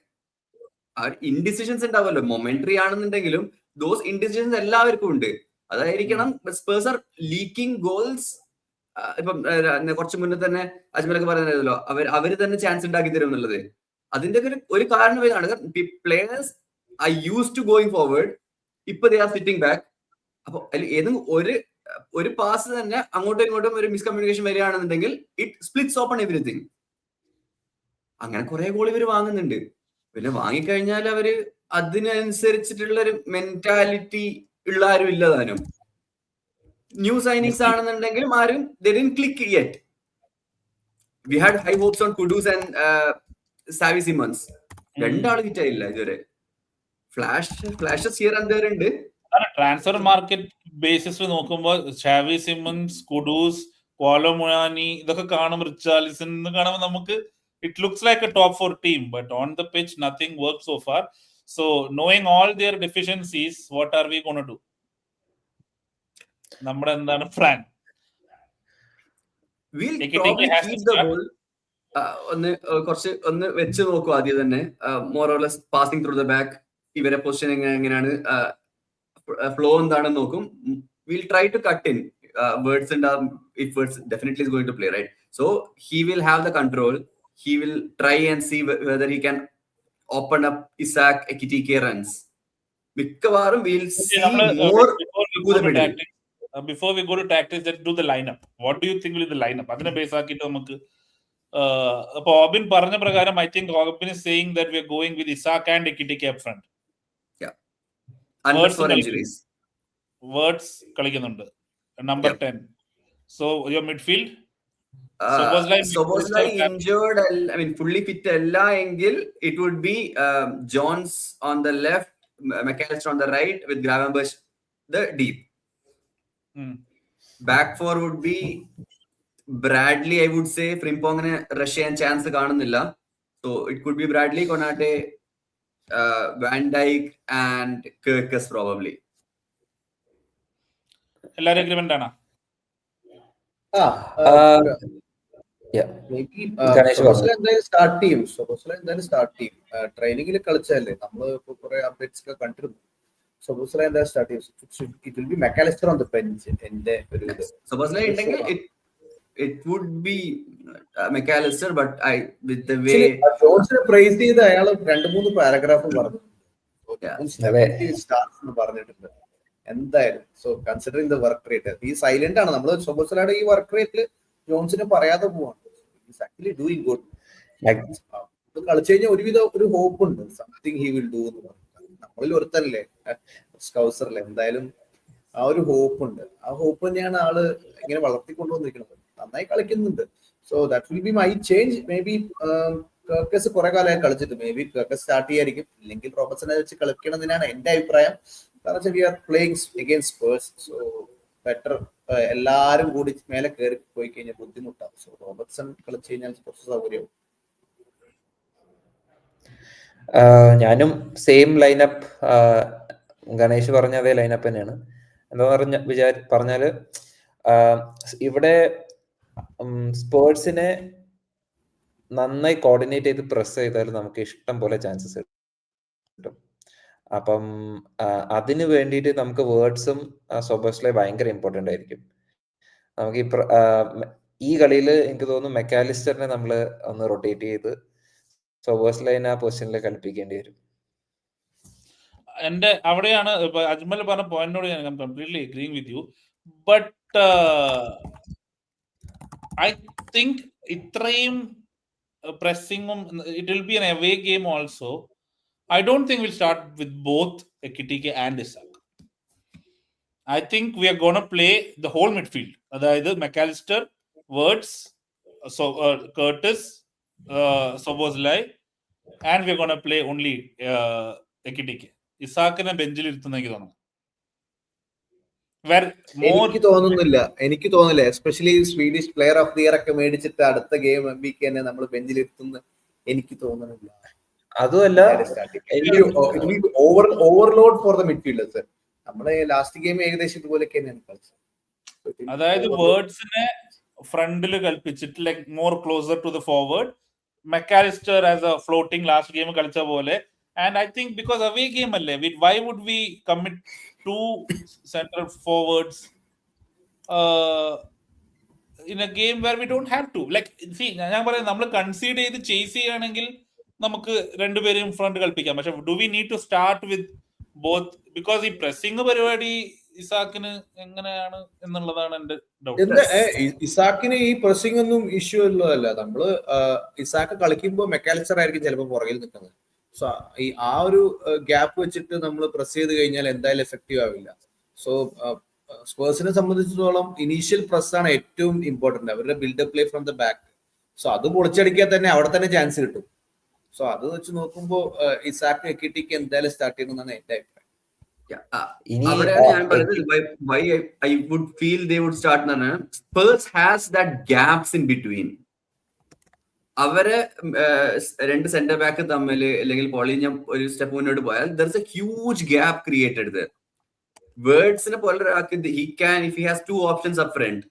Indecisions ഉണ്ടാവുമല്ലോ. മൊമെന്ററി ആണെന്നുണ്ടെങ്കിലും ദോസ് ഇൻഡിസിഷൻസ് എല്ലാവർക്കും ഉണ്ട്. അതായിരിക്കണം സ്പേഴ്സ് ആർ ലീക്കിംഗ് ഗോൾസ്. ഇപ്പം കുറച്ച് മുന്നേ തന്നെ അജ്മലൊക്കെ പറയുന്നല്ലോ, അവര് തന്നെ ചാൻസ് ഉണ്ടാക്കി തരും എന്നുള്ളത്. അതിന്റെ ഒരു കാരണം ഇതാണ്, players are use to going forward, ഇപ്പൊ ദേ ആർ സിറ്റിംഗ് ബാക്ക്. അപ്പൊ ഏതെങ്കിലും ഒരു പാസ് തന്നെ അങ്ങോട്ടും ഇങ്ങോട്ടും ഒരു മിസ്കമ്മ്യൂണിക്കേഷൻ വരികയാണെന്നുണ്ടെങ്കിൽ ഇറ്റ് സ്പ്ലിറ്റ്സ് ഓപ്പൺ എവരിതിങ്. അങ്ങനെ കുറെ ഗോൾ ഇവർ വാങ്ങുന്നുണ്ട്. പിന്നെ വാങ്ങിക്കഴിഞ്ഞാൽ അവര് അതിനനുസരിച്ചിട്ടുള്ള ഒരു മെന്റാലിറ്റി ഉള്ള ആരും ഇല്ലതാനും. ന്യൂ സൈനിങ്സ് ആണെന്നുണ്ടെങ്കിലും ആരും they didn't click yet. We had high hopes on Kudus and Xavi Simons. രണ്ടാള് ഹിറ്റ് ആയില്ല ഇതുവരെ. ഫ്ലാഷസ് ഹിയർ ആൻഡ് ദേർ ഉണ്ട്. ട്രാൻസ്ഫർ മാർക്കറ്റ് ബേസിസ് നോക്കുമ്പോൾ ഷാവി സിമൺസ്, കുഡൂസ്, പോളോ മുയാനി ഇതൊക്കെ കാണുമ്പോൾ റിച്ചാർലിസൺ കാണുമ്പോൾ നമുക്ക് it looks like a top 4 team, but on the pitch nothing works so far. So knowing all their deficiencies, what are we going to do? നമ്മുടെ എന്താണ് plan? We'll probably keep the ball. ഒന്ന് വെച്ച് നോക്കും ആദ്യം തന്നെ. More or less passing through the back. ഇവരെ position എങ്ങനെയാണ്, flow എന്താണെന്ന് നോക്കും. We'll try to cut in. Words and if Words definitely is going to play, right? So he will have the control. He will try and see whether he can open up Isaac Ekitike runs. Mikkawarum we'll see more to the middle. Before we go to tactics, let's do the lineup. What do you think will be the lineup? Adine base ആക്കിയിട്ട് നമുക്ക് അപ്പോൾ ഓബിൻ പറഞ്ഞ പ്രകാരം I think Obbin is saying that we are going with Isaac and Ekitike up front. Yeah. Unless for injuries. Words കളിക്കുന്നുണ്ട്. Number 10. So your midfield? Szoboszlai injured, I mean fully fit alla engil it would be Jones on the left, McAllister on the right with Gravenberch the deep. Back four would be Bradley, I would say. Frimpong ne Russian chance കാണുന്നില്ല, so it could be Bradley, Konate, Van Dijk and Kirkus probably. എല്ലാരും agreement ആണോ? എന്തായാലും start ചെയ്യും. ട്രെയിനിങ്ങിൽ കളിച്ചല്ലേ, നമ്മള് ഇപ്പൊ കുറെ updates ഒക്കെ കണ്ടിരുന്നു. Szoboszlai എന്തായാലും സ്റ്റാർട്ട് ചെയ്യും. It will be McAllister on the bench. എന്റെ ഒരു Szoboszlai ഉണ്ടെങ്കിൽ it would be McAllister, but with the way ജോൺസിനെ പ്രൈസ് ചെയ്ത് അയാൾ 2-3 പാരഗ്രാഫ് പറഞ്ഞു പറഞ്ഞിട്ടുണ്ട് എന്തായാലും. So considering the work rate, ഈ സൈലന്റ് ആണ്. നമ്മള് Szoboszlaiയുടെ ഈ വർക്ക് റേറ്റിൽ ജോൺസിനെ പറയാതെ പോവാണ്. Actually doing good. കളിച്ചു കഴിഞ്ഞാൽ ഒരുവിധം ഒരു ഹോപ്പ് ഉണ്ട്, സംതിങ് ഹി വിൽ ഡു എന്ന് പറഞ്ഞു. നമ്മളിൽ ഒരുത്തല്ലേ സ്കൗസറല്ലേ, എന്തായാലും ആ ഒരു ഹോപ്പ് ഉണ്ട്. ആ ഹോപ്പ് തന്നെയാണ് ആള് ഇങ്ങനെ വളർത്തിക്കൊണ്ടുവന്നിരിക്കുന്നത്. നന്നായി കളിക്കുന്നുണ്ട്. So that will be my change. Maybe Curtis കുറെ കാലമായി കളിച്ചിട്ട്, മേ ബി കർക്കസ് സ്റ്റാർട്ട് ചെയ്യായിരിക്കും, ഇല്ലെങ്കിൽ റോബർട്ട്സനെ വെച്ച് കളിക്കണമെന്നാണ് എന്റെ അഭിപ്രായം. കാരണം we are playing against Spurs, so better എല്ലാരും കൂടി മേലെ കയറി പോയി കഴിഞ്ഞാൽ ബുദ്ധിമുട്ടാവും. സോ റോബർട്ട്സൺ കളിച്ചു കഴിഞ്ഞാൽ കുറച്ച് സൗകര്യവും. ഞാനും സെയിം ലൈനപ്പ്, ഗണേഷ് പറഞ്ഞ അതേ ലൈനപ്പ് തന്നെയാണ്. എന്താ പറഞ്ഞാല് ഇവിടെ സ്പോർട്സിനെ നന്നായി കോർഡിനേറ്റ് ചെയ്ത് പ്രസ് ചെയ്താൽ നമുക്ക് ഇഷ്ടം പോലെ ചാൻസസ് കിട്ടും. അപ്പം അതിന് വേണ്ടിയിട്ട് നമുക്ക് വേർഡ്സും Szoboszlai ഭയങ്കര ഇമ്പോർട്ടൻ്റ് ആയിരിക്കും. നമുക്ക് ഈ കളിയിൽ എനിക്ക് തോന്നുന്നു മെക്കാലിസ്റ്ററിനെ നമ്മൾ ഒന്ന് റൊട്ടേറ്റ് ചെയ്ത് Szoboszlai ആ പൊസിഷനിൽ കളിപ്പിക്കേണ്ടി വരും. എന്റെ അവിടെയാണ് ഇപ്പൊ അജ്മൽ പറഞ്ഞ പോയിന്റിനോട് ഞാൻ completely agreeing with you. But I think ഇത്രയും pressing, it will be an away game also. I don't think we'll start with both Ekitike and Isak. I think we are going to play the whole midfield. അതായത് Mac Allister, words, Curtis, Szoboszlai, and we are going to play only Ekitike. ഇസാക്കിനെ ബെഞ്ചിൽ ഇരുത്തുന്ന എനിക്ക് തോന്നുന്നു. എനിക്ക് തോന്നുന്നില്ല especially Swedish player of the year ഒക്കെ മേടിച്ചിട്ട് അടുത്ത game MVP തന്നെ നമ്മൾ ബെഞ്ചിൽ ഇരുത്തുന്ന എനിക്ക് തോന്നുന്നില്ല. അതുമല്ല, ഓവർലോഡ് ഫോർ ദ മിഡ്ഫീൽഡേഴ്സ്. നമ്മളെ ലാസ്റ്റ് ഗെയിം ഏകദേശം ഇതുപോലെയൊക്കെ തന്നെയാണ് കളിച്ചത്. അതായത് വേർഡ്സിനെ ഫ്രണ്ടിൽ കൽപ്പിച്ചിട്ട് like more closer to the forward, Mac Allister as a floating last game കളിച്ച പോലെ. And I think because away game alle, why would we commit 2 center forwards in a game where we don't have to? Like, see, ഞാൻ പറയാം, നമ്മൾ concede ചെയ്ത് chase ചെയ്യുകയാണെങ്കിൽ നമുക്ക് രണ്ടുപേരും front കളിപ്പിക്കാം. പക്ഷെ do we need to start with both? Because ഈ പ്രസിംഗ് പരിപാടി ഇസാക്കിന് എങ്ങനെയാണ് എന്നുള്ളതാണ് എന്റെ ഡൗട്ട്. ഇസാക്കിന് ഈ പ്രസിംഗ് ഒന്നും ഇഷ്യൂ ഉള്ളതല്ല. നമ്മള് ഇസാക്ക് കളിക്കുമ്പോൾ മെക്കാലിസ്റ്റർ ആയിരിക്കും ചിലപ്പോൾ പുറകിൽ നിൽക്കുന്നത്. സോ ഈ ആ ഒരു ഗ്യാപ്പ് വെച്ചിട്ട് നമ്മൾ പ്രസ് ചെയ്ത് കഴിഞ്ഞാൽ എന്തായാലും എഫക്റ്റീവ് ആവില്ല. സോ സ്പേഴ്സിനെ സംബന്ധിച്ചിടത്തോളം ഇനീഷ്യൽ പ്രസ് ആണ് ഏറ്റവും ഇമ്പോർട്ടന്റ്, അവരുടെ build up play from the back. So അത് പൊളിച്ചടിക്കാൻ തന്നെ അവിടെ തന്നെ ചാൻസ് കിട്ടും. സോ അത് വെച്ച് നോക്കുമ്പോൾ ഇസാക്ക് എക്കിറ്റിക്ക് എന്തായാലും സ്റ്റാർട്ട് ചെയ്യണമെന്നാണ് എന്റെ അഭിപ്രായം. Why I would feel they would start. Spurs has that gaps in between. അവരെ രണ്ട് സെന്റർ ബാക്ക് തമ്മിൽ അല്ലെങ്കിൽ പൊളിഞ്ഞ ഒരു സ്റ്റെപ്പ് മുന്നോട്ട് പോയാൽ there is a huge gap created there. വേർഡ്സിനെ പോലെ he can, if he has 2 options up front,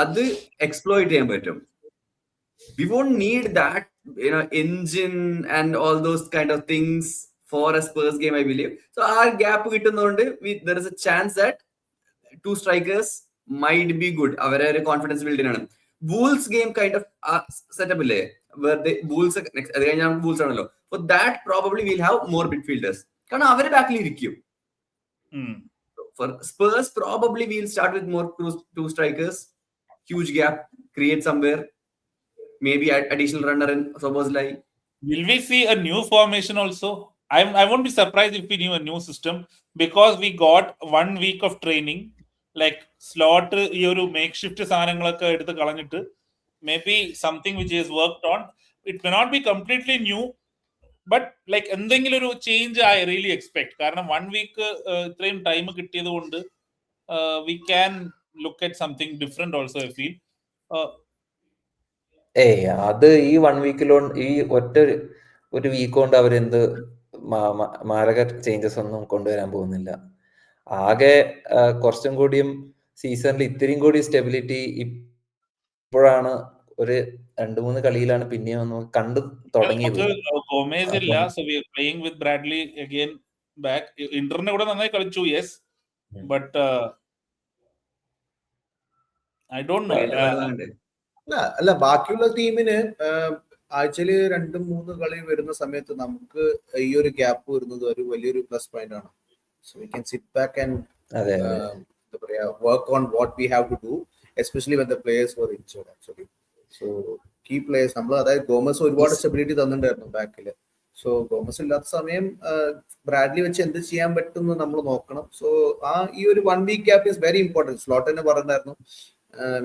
അത് എക്സ്പ്ലോയിറ്റ് ചെയ്യാൻ പറ്റും. We won't need that, engine and all those kind of things for a Spurs game, I believe. So our gap കിട്ടുന്നതുകൊണ്ട് there is a chance that 2 strikers might be good. അവരെ ഒരു confidence building ആണ്. Wolves game kind of setup ഇല്ലേ, where the Wolves അത് കഴിഞ്ഞാൽ നമുക്ക് Wolves ആണല്ലോ. For that probably we'll have more midfielders, കാരണം അവരെ ബാക്കിൽ ഇരിക്കും. For Spurs probably we'll start with more 2 strikers, huge gap create somewhere, maybe additional runner in Szoboszlai. Will we see a new formation also? I won't be surprised if we knew a new system, because we got 1 week of training. Like Slot ഈ ഒരു makeshift സാധനങ്ങളൊക്കെ എടുത്ത് കളഞ്ഞിട്ട് maybe something which is worked on. It may not be completely new, but like എന്തെങ്കിലും ഒരു change I really expect. കാരണം 1 week ഇത്രയും time കിട്ടിയത് കൊണ്ട് we can look at something different also I feel. അത് ഈ 1 വീക്കിലോണ്ട്, ഈ ഒരു വീക്ക് കൊണ്ട് അവരെന്ത് മാരക ചേഞ്ചസ് ഒന്നും കൊണ്ടുവരാൻ പോകുന്നില്ല. ആകെ കുറച്ചും കൂടിയും സീസണിൽ ഇത്തിരിയും കൂടി സ്റ്റെബിലിറ്റി ഇപ്പോഴാണ്, ഒരു 2-3 കളിയിലാണ് പിന്നെയും ഒന്ന് കണ്ടു തുടങ്ങിയത്. ഇന്ററിനെ കൂടെ നന്നായി കളിച്ചു, yes, but I don't know. അല്ല, ബാക്കിയുള്ള ടീമിന് ആഴ്ചയില് 2-3 കളി വരുന്ന സമയത്ത് നമുക്ക് ഈ ഒരു ഗ്യാപ്പ് വരുന്നത് ഒരു വലിയൊരു പ്ലസ് പോയിന്റ് ആണ്. So we can sit back and work on what we have to do, especially when the players were injured actually. So key players, നമ്മൾ അതായത് ഗോമസ് ഒരുപാട് സ്റ്റെബിലിറ്റി തന്നിട്ടുണ്ടായിരുന്നു ബാക്കിൽ. സോ ഗോമസ് ഇല്ലാത്ത സമയം ബ്രാഡ്ലി വെച്ച് എന്ത് ചെയ്യാൻ പറ്റുമെന്ന് നമ്മൾ നോക്കണം. സോ ഈ ഒരു 1 week gap is very important. Slot തന്നെ പറഞ്ഞിട്ടുണ്ടായിരുന്നു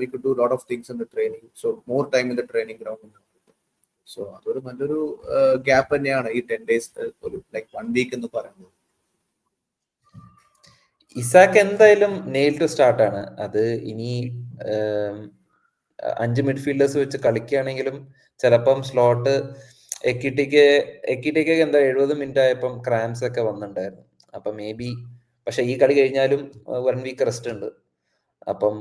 we could do a lot of things in the training, so more time in the training ground. So അതൊരു നല്ലൊരു ഗ്യാപ്പ് തന്നെയാണ് ഈ 10 days, ഒരു ലൈക്ക് 1 week എന്ന് പറയുന്നത്. ഇസാക്ക് എന്തായാലും നെയിൽ ടു സ്റ്റാർട്ട് ആണ്. അത് ഇനി 5 മിഡ്ഫീൽഡേഴ്സ് വെച്ച് കളിക്കുകയാണെങ്കിലും ചിലപ്പം സ്ലോട്ട് എക്കിറ്റിക്ക് എന്താ 70 മിനിറ്റ് ആയപ്പം ക്രാംസ് ഒക്കെ വന്നിട്ടുണ്ടായിരുന്നു. അപ്പം മേ ബി, പക്ഷെ ഈ കളി കഴിഞ്ഞാലും 1 വീക്ക് റെസ്റ്റ് ഉണ്ട്. അപ്പം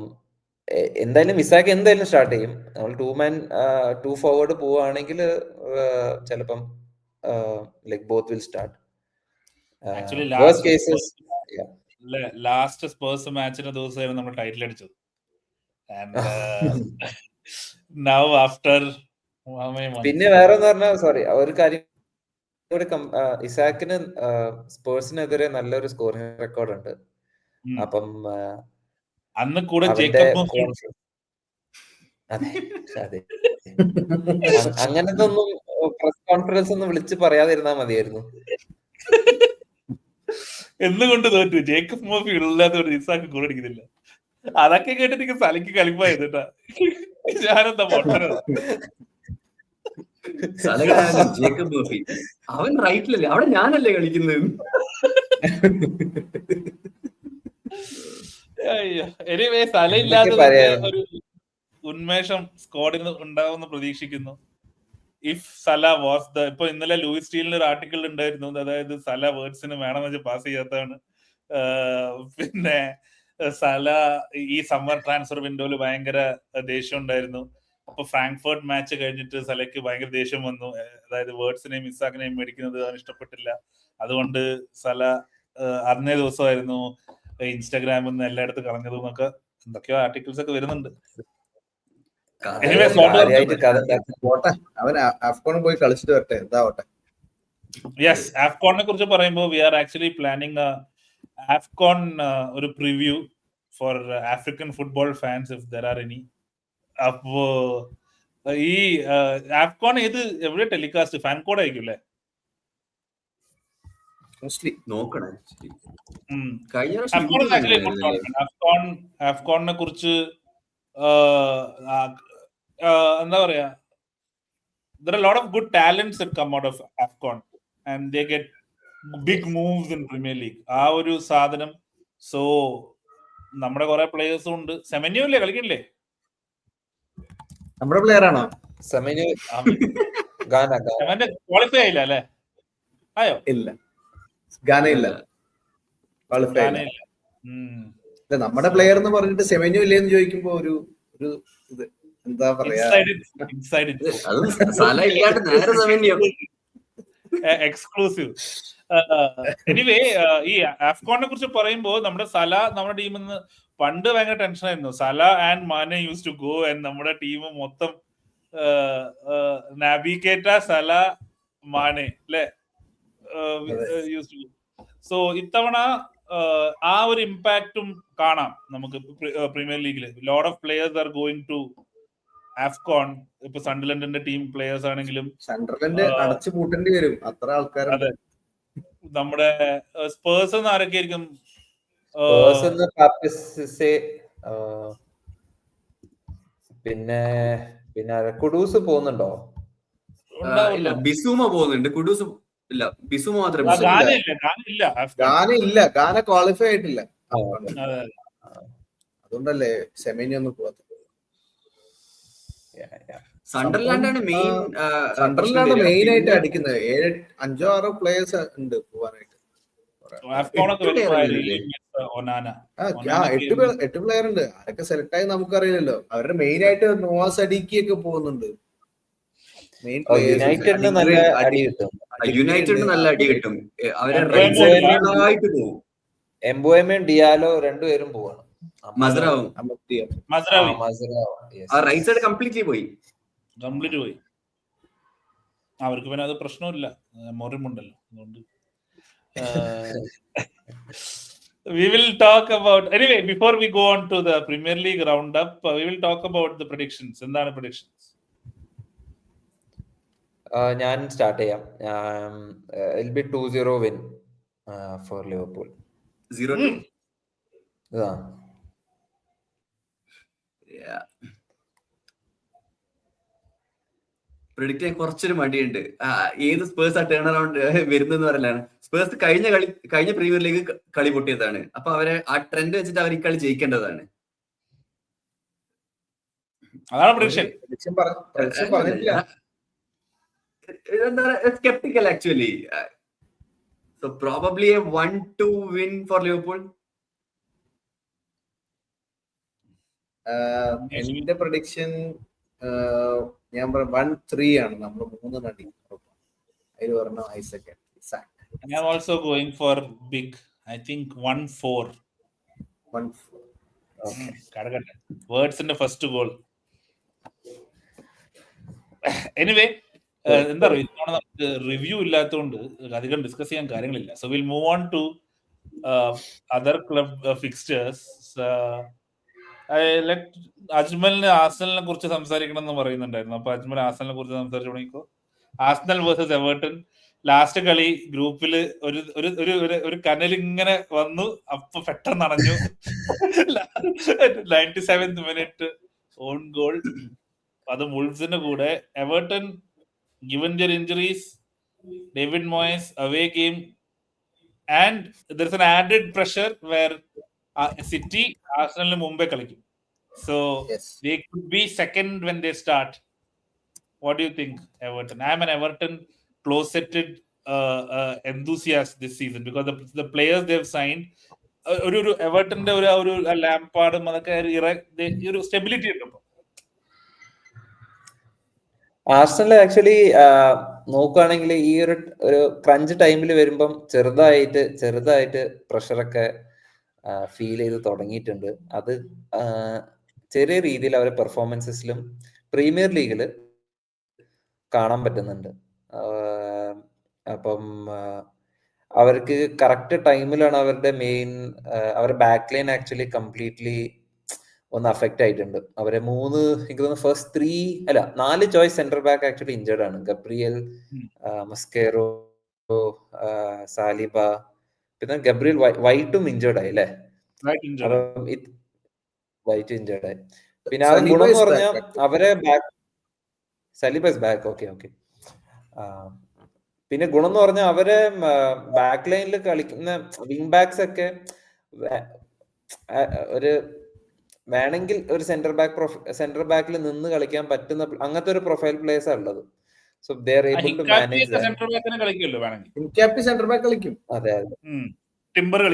എന്തായാലും ഇസാക്ക് എന്തായാലും സ്റ്റാർട്ട് ചെയ്യും. നമ്മൾ 2 ഫോർവേഡ് പോവുകയാണെങ്കിൽ ചിലപ്പം like both will start. Last Spurs മാച്ചിന്റെ ദിവസമായിരുന്നു നമ്മൾ ടൈറ്റിൽ അടിച്ചത്. പിന്നെ വേറെ പറഞ്ഞാൽ, സോറി, ഒരു കാര്യം കൂടി, ഇസാക്കിന് സ്പേഴ്സിനെതിരെ നല്ലൊരു സ്കോറിംഗ് റെക്കോർഡ് ഉണ്ട്. അപ്പം അന്ന് കൂടെ അതെ. അങ്ങനത്തെ ഒന്നും പ്രസ് കോൺഫറൻസ് ഒന്നും വിളിച്ച് പറയാതിരുന്നാ മതിയായിരുന്നു. എന്തുകൊണ്ട് തോറ്റു? ജേക്കബ് മോഫി ഇല്ലാത്തതുകൊണ്ട് ഇസാക്ക് ഗോൾ അടിക്കുന്നില്ല. അതൊക്കെ കേട്ടിട്ട് എനിക്ക് സലയ്ക്ക് കളിപ്പായത് കേട്ടാ. ഞാനെന്താ പൊട്ടനോ? ജേക്കബ് മോഫി അവൻ റൈറ്റിലല്ലേ, അവിടെ ഞാനല്ലേ കളിക്കുന്നത്. എനിവേ സല ഇല്ലാത്തതിന്റെ ഒരു ഉന്മേഷം സ്ക്വാഡിന് ഉണ്ടാവുമെന്ന് പ്രതീക്ഷിക്കുന്നു. ഇഫ് സല വാസ് ദ, ഇപ്പൊ ഇന്നലെ ലൂയിസ് സ്റ്റീലിന് ഒരു ആർട്ടിക്കിൾ ഉണ്ടായിരുന്നു, അതായത് സല വേർഡ്സിന് വേണമെന്ന് വെച്ച് പാസ് ചെയ്യാത്തതാണ്. പിന്നെ സല ഈ സമ്മർ ട്രാൻസ്ഫർ വിൻഡോയിൽ ഭയങ്കര ദേഷ്യം ഉണ്ടായിരുന്നു. അപ്പൊ ഫ്രാങ്ക്ഫർട്ട് മാച്ച് കഴിഞ്ഞിട്ട് സലയ്ക്ക് ഭയങ്കര ദേഷ്യം വന്നു. അതായത് വേർഡ്സിനെയും ഇസാക്കിനെയും മേടിക്കുന്നത് അവന് ഇഷ്ടപ്പെട്ടില്ല. അതുകൊണ്ട് സല അന്നേ ദിവസമായിരുന്നു ഇൻസ്റ്റാഗ്രാമിൽ നിന്ന് എല്ലായിടത്തും കളഞ്ഞതും എന്നൊക്കെ എന്തൊക്കെയോ ആർട്ടിക്കിൾസ് ഒക്കെ വരുന്നുണ്ട്. അവൻ അഫ്കോണിൽ പോയി കളിച്ചിട്ട് വരട്ടെ, എന്താവട്ടെ. യെസ്, ആഫ്കോണിനെ കുറിച്ച് പറയുമ്പോൾ we are actually planning AFCON ഒരു preview for African football fans if there are any. അപ്പോ ഈ ആഫ്കോൺ ഏത് എവിടെ ടെലികാസ്റ്റ്? ഫാൻ കോഡ് ആയിരിക്കും അല്ലേ? ആഫ്കോണിനെ കുറിച്ച് എന്താ പറയാ, there are a lot of good talents that come out of AFCON and they get big moves in Premier League. ആ ഒരു സാധനം. സോ നമ്മുടെ കുറെ പ്ലേയേഴ്സും ഉണ്ട്. സെമന്യു അല്ലേ കളിക്കണില്ലേ? നമ്മുടെ പ്ലെയർ ആണോ സെമന്യു? ക്വാളിഫൈ ആയില്ല അല്ലേ? ആയോ? ഇല്ല, ഗാന ഇല്ല, ക്വാളിഫൈ ഇല്ല. നമ്മുടെ പ്ലെയർ എന്ന് പറഞ്ഞിട്ട് സെമന്യു ഇല്ലേന്ന് ചോദിക്കുമ്പോ ഒരു ഇത് എന്താ പറയാ, എക്സ്ക്ലൂസീവ്. എനിവേ ഈ ആഫ്കോണിനെ കുറിച്ച് പറയുമ്പോ നമ്മുടെ സല നമ്മുടെ ടീമിൽ നിന്ന് പണ്ട് ഭയങ്കര ടെൻഷൻ ആയിരുന്നു. സല and Mane use to go and നമ്മുടെ ടീം മൊത്തം നാബി കേറ്റ, സല, മാനെ അല്ലെ യൂസ് ടു. സോ ഇത്തവണ ആ ഒരു ഇമ്പാക്റ്റും കാണാം നമുക്ക് പ്രീമിയർ ലീഗില്. Lot of players are going to AFCON. ഇപ്പൊ സൺഡർലൻഡിന്റെ ടീം പ്ലേയേഴ്സ് ആണെങ്കിലും സൺഡർലൻഡ് അടച്ചു പൂട്ടേണ്ടി വരും, അത്ര ആൾക്കാർ. അതെ, നമ്മുടെ സ്പേഴ്സ് ആരൊക്കെ ആയിരിക്കും? പിന്നെ കുഡൂസ് പോകുന്നുണ്ടോ? ബിസുമ പോകുന്നുണ്ട്. കുഡൂസ് ഇല്ല, ബിസുമ മാത്രമേ. ഗാന ഇല്ല, ഗാന ക്വാളിഫൈ ആയിട്ടില്ല. അതുകൊണ്ടല്ലേ സെമനി ഒന്നും പോവാത്ത. സണ്ടർലാൻഡാണ് മെയിൻ ആയിട്ട് അടിക്കുന്നത്. 5-6 പ്ലേയേഴ്സ് ഉണ്ട് പോവാനായിട്ട്. 8 പ്ലെയർ ഉണ്ട്. ആരൊക്കെ സെലക്ട് ആയി നമുക്കറിയില്ലല്ലോ. അവരുടെ മെയിൻ ആയിട്ട് നോവാസ് അഡിക്കി ഒക്കെ പോകുന്നുണ്ട്. യുണൈറ്റഡിന് നല്ല അടി കിട്ടും. എംബോയമയും ഡിയാലോ രണ്ടുപേരും പോവാണ്. കംപ്ലീറ്റ് പോയി. അവർക്ക് പിന്നെ അത് പ്രശ്നമില്ല, മൊറിമുണ്ടല്ലോ. അതുകൊണ്ട് we will talk about, anyway, before we go on to the Premier League roundup, we will talk about the predictions. എന്താണ് predictions? ഞാൻ സ്റ്റാർട്ട് ചെയ്യാം. it'll be 2-0 win for Liverpool. 0-2. Predict ചെയ്യാൻ കുറച്ചൊരു മടിയുണ്ട്. ഏത് സ്പേഴ്സ് ആ ടേൺ അറൗണ്ട് വരുന്നെന്ന് പറയലാണ്. Spurs കഴിഞ്ഞ premier league കളി പൊട്ടിയതാണ്. അപ്പൊ അവരെ ആ ട്രെൻഡ് വെച്ചിട്ട് അവർ ഈ കളി ജയിക്കേണ്ടതാണ്. skeptical actually. So probably a 1-2 win for Liverpool. എന്റെ പ്രഡിക്ഷൻ ഞാൻ 1-3 ആണ്. നമ്മൾ 3 നടി അതിൽ പറഞ്ഞു Isaac. I am also going for big. I think 1-4. Okay. Kadagata. Words in the first goal. Anyway, എന്താ പറയുക, നമുക്ക് റിവ്യൂ ഇല്ലാത്തതുകൊണ്ട് അധികം ഡിസ്കസ് ചെയ്യാൻ കാര്യങ്ങളില്ല. So will move on to other club fixtures. അജ്മലിന് ആർസണലിനെ കുറിച്ച് സംസാരിക്കണം എന്ന് പറയുന്നുണ്ടായിരുന്നു. അപ്പൊ അജ്മൽ ആർസണലിനെ കുറിച്ച് സംസാരിച്ചു തുടങ്ങിക്കോ. ആർസണൽ വേഴ്സസ് എവർട്ടൺ ലാസ്റ്റ് കളി ഗ്രൂപ്പില് ഒരു ഒരു ഒരു ഒരു കനൽ ഇങ്ങനെ വന്നു, അപ്പൊ പെട്ടെന്ന് അണഞ്ഞു. 97th മിനിറ്റ് ഓൺ ഗോൾ, അത് വുൾഫ്സിന്റെ കൂടെ. Everton given their injuries, David Moyes away game, and there's an added pressure where City Arsenal Mumbai കളിക്കും. So Yes. they could be second when they start. What do you think, Everton? I'm an Everton close-setted enthusiast this season because the players they've signed, ഒരു എവർട്ടന്റെ ഒരു ലാംപാർഡും അതൊക്കെ ഒരു stability ഉണ്ട്. Arsenal actually നോക്കുകയാണെങ്കിൽ ഈ ഒരു crunch ടൈമിൽ വരുമ്പം ചെറുതായിട്ട് പ്രഷറൊക്കെ ഫീൽ ചെയ്ത് തുടങ്ങിയിട്ടുണ്ട്. അത് ചെറിയ രീതിയിൽ അവരെ പെർഫോമൻസസിലും പ്രീമിയർ ലീഗിൽ കാണാൻ പറ്റുന്നുണ്ട്. അപ്പം അവർക്ക് കറക്റ്റ് ടൈമിലാണ് അവരുടെ അവരുടെ ബാക്ക് ലൈൻ ആക്ച്വലി കംപ്ലീറ്റ്ലി ഒന്ന് അഫക്റ്റ് ആയിട്ടുണ്ട്. അവരെ എനിക്ക് തോന്നുന്നു first 4 choice centre back actually injured ആണ്. ഗബ്രിയൽ, മസ്കേറോ, സാലിബ, പിന്നെ ഗബ്രിയൽ വൈറ്റും ഇഞ്ചേർഡ് ആയി അല്ലേ? വൈറ്റ് ഇഞ്ചേർഡ് ആയി. പിന്നെ അത് ഗുണം എന്ന് പറഞ്ഞാൽ അവരെ സലിബസ് ബാക്ക്. ഓക്കെ. പിന്നെ ഗുണം എന്ന് പറഞ്ഞാൽ അവരെ ബാക്ക് ലൈനിൽ കളിക്കുന്ന വിങ് ബാക്സ് ഒക്കെ വേണമെങ്കിൽ ഒരു സെന്റർ ബാക്കിൽ നിന്ന് കളിക്കാൻ പറ്റുന്ന അങ്ങനത്തെ ഒരു പ്രൊഫൈൽ പ്ലേയേഴ്സ് ഉള്ളത്. So they are able to manage that. Centre ബാക്കിനെ കളിക്കുമല്ലോ വേണമെങ്കിൽ. ഇൻക്യാപ്പി സെന്റർ ബാക്ക് കളിക്കും. അതെ. ടിംബറും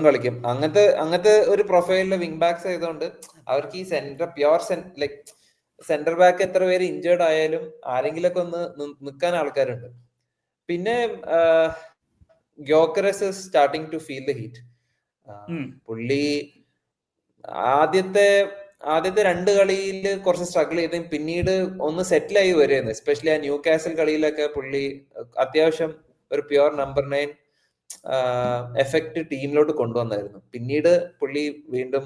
കളിക്കും. അങ്ങനത്തെ ഒരു പ്രൊഫൈലിലെ വിങ് ബാക്സ് ആയതുകൊണ്ട് അവർക്ക് ഈ സെന്റർ ബാക്ക് എത്ര പേര് ഇഞ്ചേർഡ് ആയാലും ആരെങ്കിലൊക്കെ ഒന്ന് നിൽക്കാൻ ആൾക്കാരുണ്ട്. പിന്നെ Gyokeres starting to feel the heat. പുള്ളി ആദ്യത്തെ 2 കളിയിൽ കുറച്ച് സ്ട്രഗിൾ ചെയ്ത് പിന്നീട് ഒന്ന് സെറ്റിൽ ആയി വരുമായിരുന്നു. എസ്പെഷ്യലി ആ ന്യൂ കാസൽ കളിയിലൊക്കെ പുള്ളി അത്യാവശ്യം ഒരു പ്യുവർ നമ്പർ 9 എഫക്റ്റ് ടീമിലോട്ട് കൊണ്ടുവന്നായിരുന്നു. പിന്നീട് പുള്ളി വീണ്ടും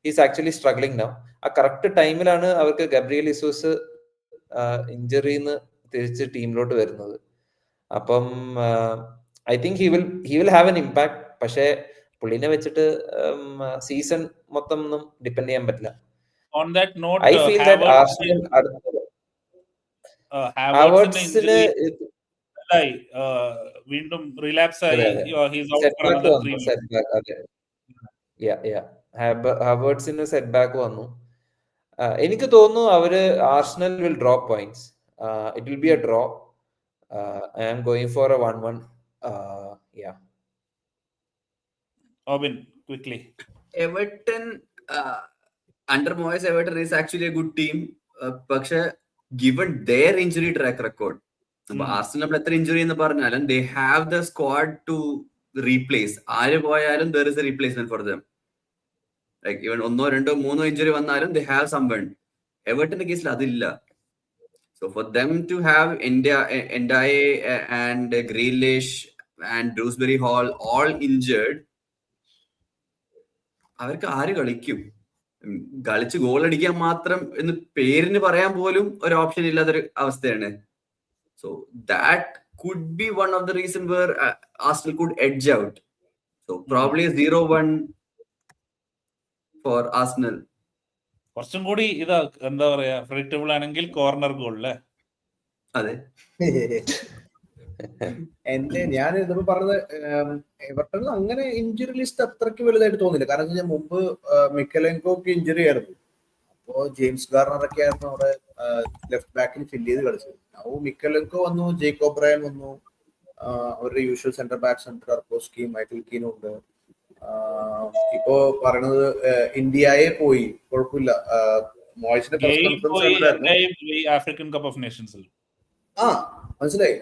ഈസ് ആക്ച്വലി സ്ട്രഗ്ലിംഗ് നൗ. ആ കറക്റ്റ് ടൈമിലാണ് അവർക്ക് ഗബ്രിയൽ ഇസൂസ് ഇഞ്ചറിന്ന് തിരിച്ച് ടീമിലോട്ട് വരുന്നത്. അപ്പം I think he will have an impact. പക്ഷേ പുള്ളിനെ വെച്ചിട്ട് സീസൺ മൊത്തം ഒന്നും ഡിപ്പെൻഡ് ചെയ്യാൻ പറ്റില്ല. On that note, I feel that Arsenal Havertzന് വീണ്ടും റിലാപ്സ് ആയി. He's out for another 3 weeks. ഹാവേർട്സിന് സെറ്റ് ബാക്ക് വന്നു. എനിക്ക് തോന്നുന്നു അവര് Arsenal will drop points. It will be a draw. I am going for a 1-1. Obin, quickly. Everton under Moyes, Everton is actually a good team. പക്ഷെ given their injury track record, Arsenal എത്ര injury എന്ന് പറഞ്ഞാലും they have the squad to replace. ആര് പോയാലും there is a replacement for them. Like even 1, 2, 3 injury വന്നാലും they have someone. എവർട്ടന്റെ കേസിൽ അതില്ല. So for them to have Ndiaye and Grealish and Dewsbury Hall all injured, അവർക്ക് ആര് കളിക്കും? കളിച്ച് goal അടിക്കാൻ മാത്രം എന്ന് പേരിന് പറയാൻ പോലും ഒരു ഓപ്ഷൻ ഇല്ലാത്തൊരു അവസ്ഥയാണ്. So that could be one of the reason where Arsenal could edge out. So probably 0-1 for Arsenal. കുറച്ചും കൂടി എന്താ പറയാ പ്രെഡിക്റ്റബിൾ ആണെങ്കിൽ കോർണർ ഗോൾ അല്ലേ? അതെ. ഞാൻ ഇതിപ്പോ പറഞ്ഞത് എവർട്ടണിൽ അങ്ങനെ ഇഞ്ചുറി ലിസ്റ്റ് അത്രയ്ക്ക് വലുതായിട്ട് തോന്നില്ല. കാരണം ഞാൻ മുമ്പ് മിക്കലെങ്കോക്ക് ഇഞ്ചുറി ആയിരുന്നു. അപ്പോ ജെയിംസ് ഗാർണറൊക്കെ ആയിരുന്നു അവിടെ ലെഫ്റ്റ് ബാക്കിൽ ഫില്ല് ചെയ്ത് കളിച്ചത്. അപ്പോൾ മിക്കലെങ്കോ വന്നു, ജേക്കബ് ബ്രയൻ വന്നു, അവരുടെ യൂഷ്വൽ സെന്റർ ബാക്സ് ഉണ്ട്, ടർക്കോസ്കിയും മൈക്കൽ കീനും ഉണ്ട്. ഇപ്പോ പറയണത് ഇന്ത്യയെ പോയി, കുഴപ്പമില്ല. മോയ്സിന്റെ ആഫ്രിക്കൻ കപ്പ് ഓഫ് നേഷൻസിൽ മനസ്സിലായി.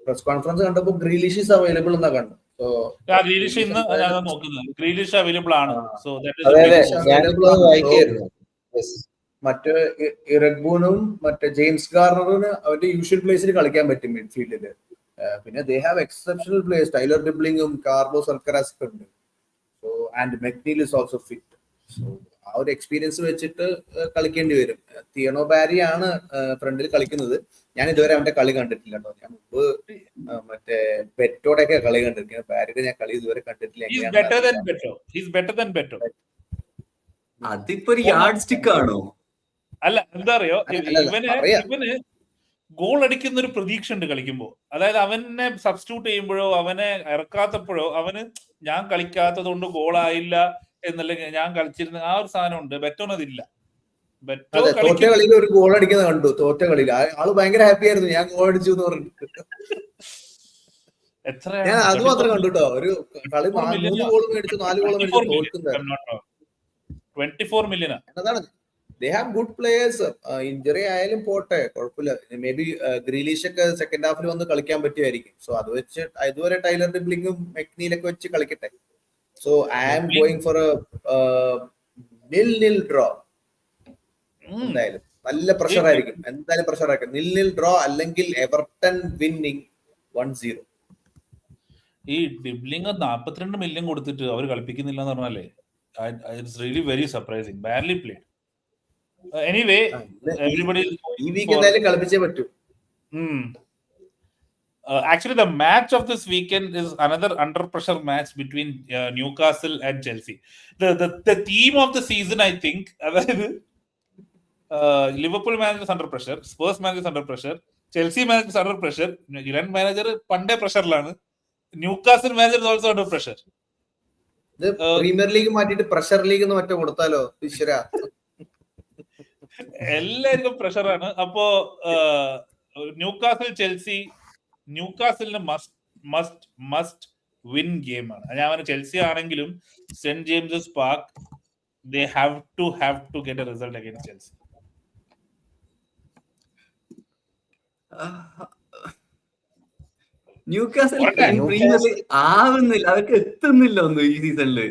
പ്രസ് കോൺഫറൻസ് കണ്ടപ്പോ ഗ്രീലിഷ് ഈസ് അവൈലബിൾ എന്നാ കണ്ടു. മറ്റേ ഇറഗ്ബൂനും മറ്റേ ജെയിംസ് ഗാർണറിന് അവരുടെ യൂഷ്വൽ പ്ലേസിൽ കളിക്കാൻ പറ്റും മിഡ്ഫീൽഡില്. പിന്നെ they have exceptional players, Tyler ഡിബ്ലിങ്ങും കാർലോസ് അൽക്കരാസ് ഒക്കെ ഉണ്ട്. So so and McNeil is also fit. So ആ ഒരു എക്സ്പീരിയൻസ് വെച്ചിട്ട് കളിക്കേണ്ടി വരും. തിയണോ ബാരി ആണ് ഫ്രണ്ടിൽ കളിക്കുന്നത്. ഞാൻ ഇതുവരെ അവന്റെ കളി കണ്ടിട്ടില്ല കേട്ടോ. ഞാൻ മുമ്പ് മറ്റേ ബെറ്റോടെയൊക്കെ കളി കണ്ടിരിക്കുന്നത്. ബാരിയുടെ ഞാൻ കളി ഇതുവരെ കണ്ടിട്ടില്ല. അതിപ്പോ ഒരു യാർഡ് സ്റ്റിക്ക് ആണോ? അല്ല, എന്താ അറിയോ, ഇവന് ഗോൾ അടിക്കുന്ന ഒരു പ്രതീക്ഷ ഉണ്ട് കളിക്കുമ്പോ. അതായത് അവനെ സബ്സ്റ്റിറ്റ്യൂട്ട് ചെയ്യുമ്പോഴോ അവനെ ഇറക്കാത്തപ്പോഴോ അവന് ഞാൻ കളിക്കാത്തത് കൊണ്ട് ഗോളായില്ല എന്നല്ലെങ്കിൽ ഞാൻ കളിച്ചിരുന്ന ആ ഒരു സാധനം ഉണ്ട്. ബെറ്റോനതില്ല. തോറ്റ കളിയിൽ ഒരു ഗോൾ അടിക്കുന്നത് കണ്ടു. തോറ്റ കളിയിൽ ആള് ഭയങ്കര ഹാപ്പി ആയിരുന്നു, ഞാൻ ഗോൾ അടിച്ചു എന്ന് പറഞ്ഞിട്ട്. ഞാൻ അത് മാത്രം കണ്ടു കേട്ടോ. ഒരു കളി 3 ഗോൾ മേടിച്ചു, 4 ഗോൾ മേടിച്ചു, തോൽക്കുന്നുണ്ടായിരുന്നു. 24 million. അതാണ്. They have good players. Injury ആയാലും പോട്ടെ, കുഴപ്പമില്ല. മേ ബി ഗ്രീലിഷ് ഒക്കെ സെക്കൻഡ് ഹാഫിൽ വന്ന് കളിക്കാൻ പറ്റുമായിരിക്കും. സോ അത് വെച്ച് ഇതുവരെ ടൈലർ ഡിബ്ലിങ്ങും മെക്നീലൊക്കെ വെച്ച് കളിക്കട്ടെ. So I am going for a 0-0 draw. എന്തായാലും നല്ല പ്രഷർ ആയിരിക്കും. എന്തായാലും പ്രഷർ ആയിരിക്കും. 0-0 ഡ്രോ അല്ലെങ്കിൽ എവർട്ടൺ വിന്നിങ് 1-0. ഈ ഡിബ്ലിങ് 42 million കൊടുത്തിട്ട് അവർ കളിപ്പിക്കുന്നില്ല എന്ന് പറഞ്ഞാലേ it's really very surprising. Badly played. Anyway, everybody ഈ വീക്ക് എന്തായാലും കളിപ്പിച്ചേ പറ്റൂ. Actually, the match of this weekend is another under pressure match between Newcastle and Chelsea. The theme of the season, I think, Liverpool manager is under pressure, Spurs manager is under pressure, Chelsea manager is under pressure, Iran manager പണ്ടേ പ്രഷറിലാണ്, Newcastle manager is also under pressure. ഇത് premier league മാറ്റിയിട്ട് pressure league എന്ന് മറ്റോ കൊടുത്താലോ ഈശ്വര. എല്ലാവർക്കും പ്രഷറാണ്. അപ്പോ ന്യൂകാസിൽ ചെൽസി, ന്യൂകാസിലിന് മസ്റ്റ് വിൻ ഗെയിം ആണ്. ഞാൻ ചെൽസി ആണെങ്കിലും Saint James's Park they have to get a result against Chelsea. Newcastle premier league ആവുന്നില്ല, അവർക്ക് എത്തുന്നില്ല ഒന്നും ഈ സീസണില്.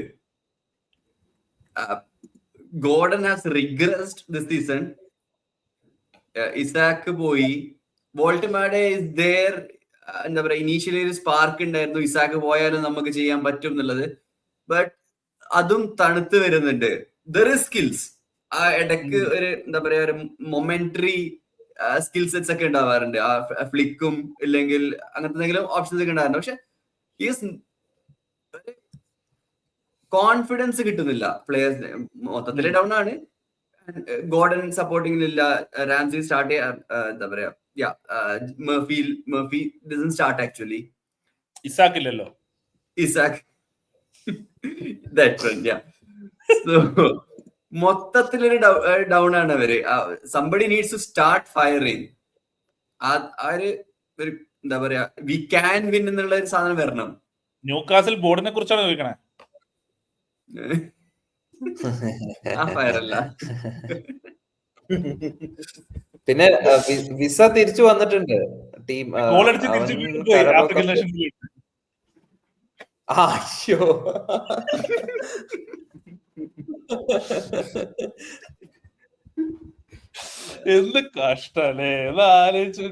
Gordon has regressed this season. Isaac പോയി, വോൾട്ടമാഡെ is there. എന്താ പറയാ, ഇനീഷ്യലി ഒരു സ്പാർക്ക് ഉണ്ടായിരുന്നു, ഇസാക്ക് പോയാലും നമുക്ക് ചെയ്യാൻ പറ്റും എന്നുള്ളത്. ബട്ട് അതും തണുത്ത് വരുന്നുണ്ട്. There is skills. ആ ഇടയ്ക്ക് ഒരു എന്താ പറയാ ഒരു മൊമെന്ററി സ്കിൽ സെറ്റ്സ് ഒക്കെ ഉണ്ടാവാറുണ്ട്. ആ ഫ്ലിക്കും ഇല്ലെങ്കിൽ അങ്ങനത്തെ എന്തെങ്കിലും ഓപ്ഷൻസ് ഒക്കെ ഉണ്ടാവാറുണ്ട്. പക്ഷെ കോൺഫിഡൻസ് കിട്ടുന്നില്ല പ്ലേയേഴ്സിന്. മൊത്തത്തില് ഡൗൺ ആണ്. ഗോർഡൻ സപ്പോർട്ടിങ്ങിലില്ല, റാംസി സ്റ്റാർട്ട് എന്താ പറയാ Murphy doesn't start actually. Isak ഇല്ലല്ലോ. ഇസാക്ക് മൊത്തത്തിലൊരു ഡൗൺ ആണ് അവര്. Somebody needs to start firing. ഒരു എന്താ പറയാ വി ക്യാൻ വിൻ എന്നുള്ള ഒരു സാധനം വരണം. ന്യൂകാസിൽ ബോർഡിനെ കുറിച്ചാണ് ചോദിക്കണേ. പിന്നെ വിസ തിരിച്ചു വന്നിട്ടുണ്ട് ടീം. അയ്യോ, എന്ത് കഷ്ടല്ലേ, ആലോചിച്ച്.